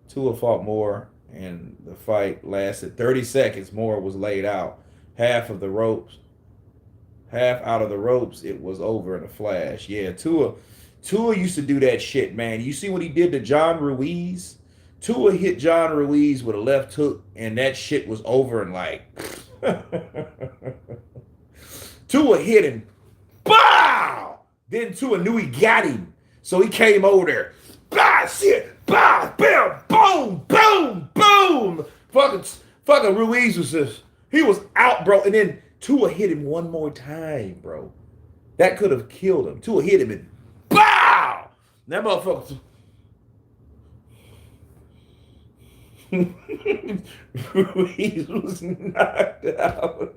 Tua fought Moore, and the fight lasted 30 seconds. Moore was laid out. Half out of the ropes, it was over in a flash. Yeah, Tua used to do that shit, man. You see what he did to John Ruiz? Tua hit John Ruiz with a left hook, and that shit was over in like... Tua hit him. Bow! Then Tua knew he got him. So he came over there. Bah, shit. Bah, bam, boom, boom, boom. Fucking Ruiz was just... He was out, bro. And then Tua hit him one more time, bro. That could have killed him. Tua hit him and bow! That motherfucker... Ruiz was knocked out.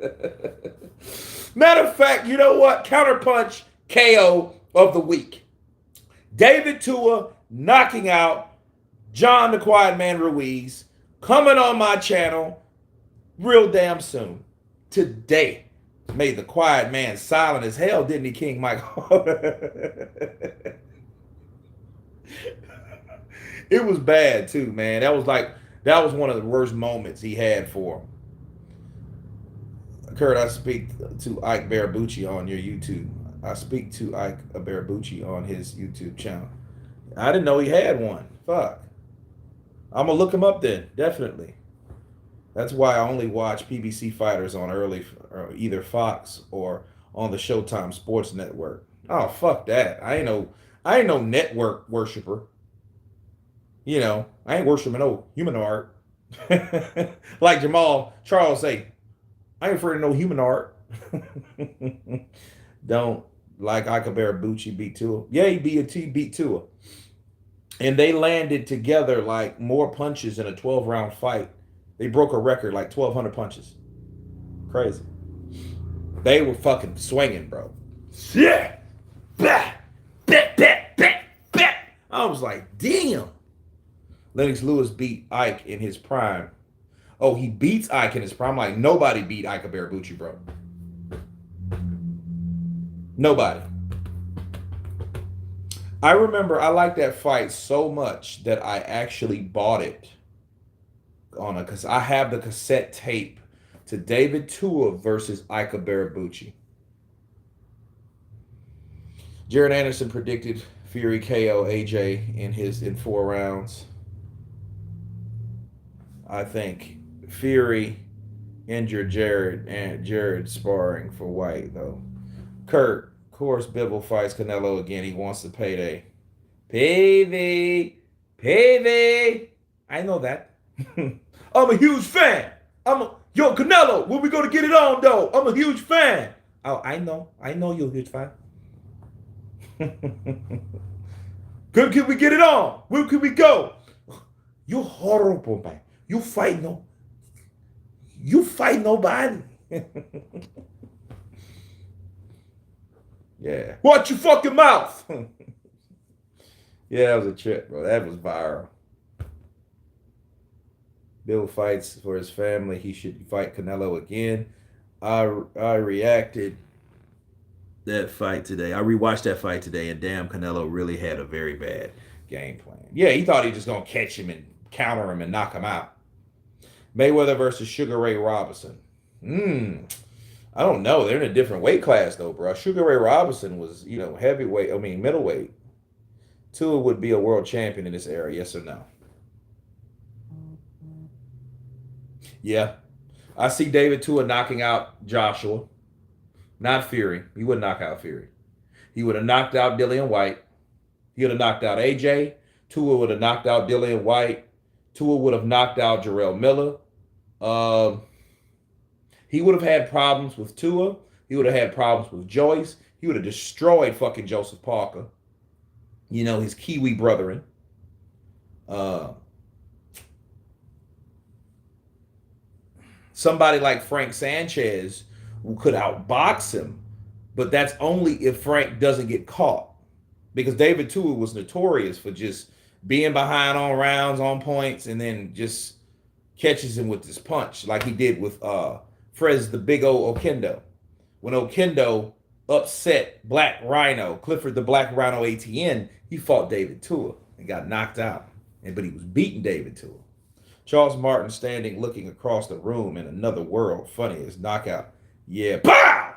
Matter of fact, you know what? Counterpunch KO of the week. David Tua knocking out John the Quiet Man Ruiz. Coming on my channel real damn soon. Today. Made the Quiet Man silent as hell, didn't he, King Michael? It was bad too, man. That was one of the worst moments he had for him. Kurt, I speak to Ike Barabucci on your YouTube. I speak to Ike Barabucci on his YouTube channel. I didn't know he had one. Fuck. I'm gonna look him up then. Definitely. That's why I only watch PBC fighters on either Fox or on the Showtime Sports Network. Oh fuck that! I ain't no network worshiper. You know, I ain't worshiping no human art. Like Jermel Charlo say, I ain't afraid of no human art. Don't like Ika beat Tua. Yeah, he beat Tua. And they landed together like more punches in a 12-round fight. They broke a record like 1,200 punches. Crazy. They were fucking swinging, bro. Yeah. Bah. Bah, bah, bah, bah. I was like, damn. Lennox Lewis beat Ike in his prime. Oh, he beats Ike in his prime. Like, nobody beat Ike Barabucci, bro. Nobody. I remember I liked that fight so much that I actually bought it because I have the cassette tape to David Tua versus Ike Barabucci. Jared Anderson predicted Fury KO AJ in 4 rounds. I think Fury injured Jared sparring for White though. Kurt, of course, Bivol fights Canelo again. He wants the payday. Payday. I know that. I'm a huge fan. Yo, Canelo, when we gonna get it on though? I'm a huge fan. Oh, I know you're a huge fan. Good, can we get it on? Where can we go? You're horrible, man. You fight nobody. Yeah. Watch your fucking mouth. Yeah, that was a trip, bro. That was viral. Bill fights for his family. He should fight Canelo again. I reacted that fight today. I rewatched that fight today, and damn, Canelo really had a very bad game plan. Yeah, he thought he was just gonna catch him and counter him and knock him out. Mayweather versus Sugar Ray Robinson. I don't know. They're in a different weight class though, bro. Sugar Ray Robinson was, middleweight. Tua would be a world champion in this era, yes or no? Yeah. I see David Tua knocking out Joshua. Not Fury. He wouldn't knock out Fury. He would have knocked out Dillian White. He would have knocked out AJ. Tua would have knocked out Dillian White. Tua would have knocked out Jarrell Miller. He would have had problems with Tua. He would have had problems with Joyce. He would have destroyed fucking Joseph Parker. You know, his Kiwi brethren. Somebody like Frank Sanchez who could outbox him, but that's only if Frank doesn't get caught. Because David Tua was notorious for just being behind on rounds, on points, and then just catches him with this punch, like he did with Frez the Big O Okendo. When Okendo upset Black Rhino, Clifford the Black Rhino ATN, he fought David Tua and got knocked out. But he was beating David Tua. Charles Martin standing looking across the room in another world. Funny as knockout. Yeah. Pow!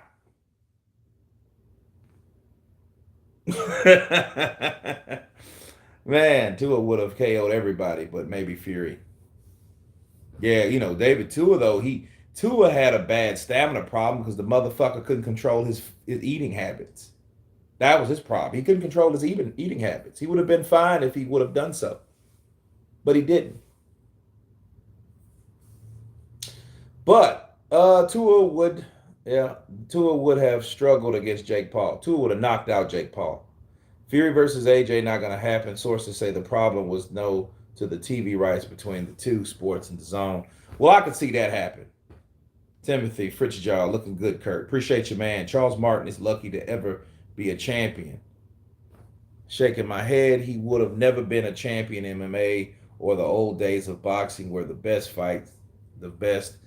Man, Tua would have KO'd everybody, but maybe Fury. Yeah, David Tua, though, Tua had a bad stamina problem because the motherfucker couldn't control his eating habits. That was his problem. He couldn't control his eating habits. He would have been fine if he would have done so. But he didn't. But Tua would have struggled against Jake Paul. Tua would have knocked out Jake Paul. Fury versus AJ not going to happen. Sources say the problem was no to the TV rights between the two sports and the zone. Well, I could see that happen. Timothy Fritchjaw looking good, Kurt. Appreciate you, man. Charles Martin is lucky to ever be a champion. Shaking my head, he would have never been a champion in MMA or the old days of boxing where the best fights, the best,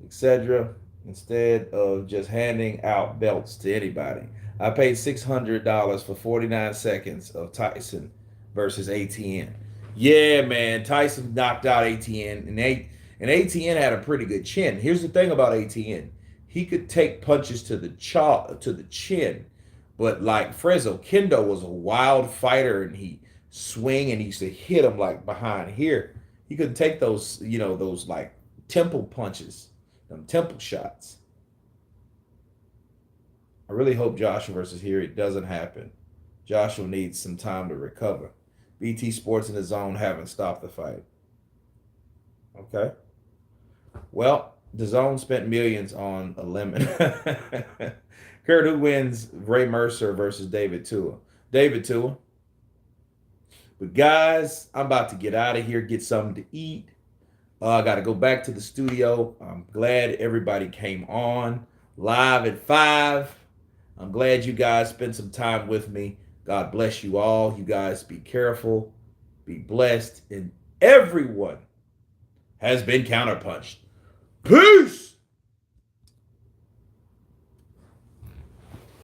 etc. Instead of just handing out belts to anybody. I paid $600 for 49 seconds of Tyson versus ATN. Yeah, man, Tyson knocked out ATN, and ATN had a pretty good chin. Here's the thing about ATN. he could take punches to the chin, but like Frezzo Kendo was a wild fighter, and he swing and he used to hit him like behind here. He couldn't take those, those like temple punches, them temple shots. I really hope Joshua versus here it doesn't happen. Joshua needs some time to recover. BT Sports in the Zone haven't stopped the fight. Okay. Well, the Zone spent millions on a lemon. Kurt, who wins Ray Mercer versus David Tua? David Tua. But guys, I'm about to get out of here, get something to eat. I got to go back to the studio. I'm glad everybody came on live at 5. I'm glad you guys spent some time with me. God bless you all. You guys be careful, be blessed, and everyone has been counterpunched. Peace!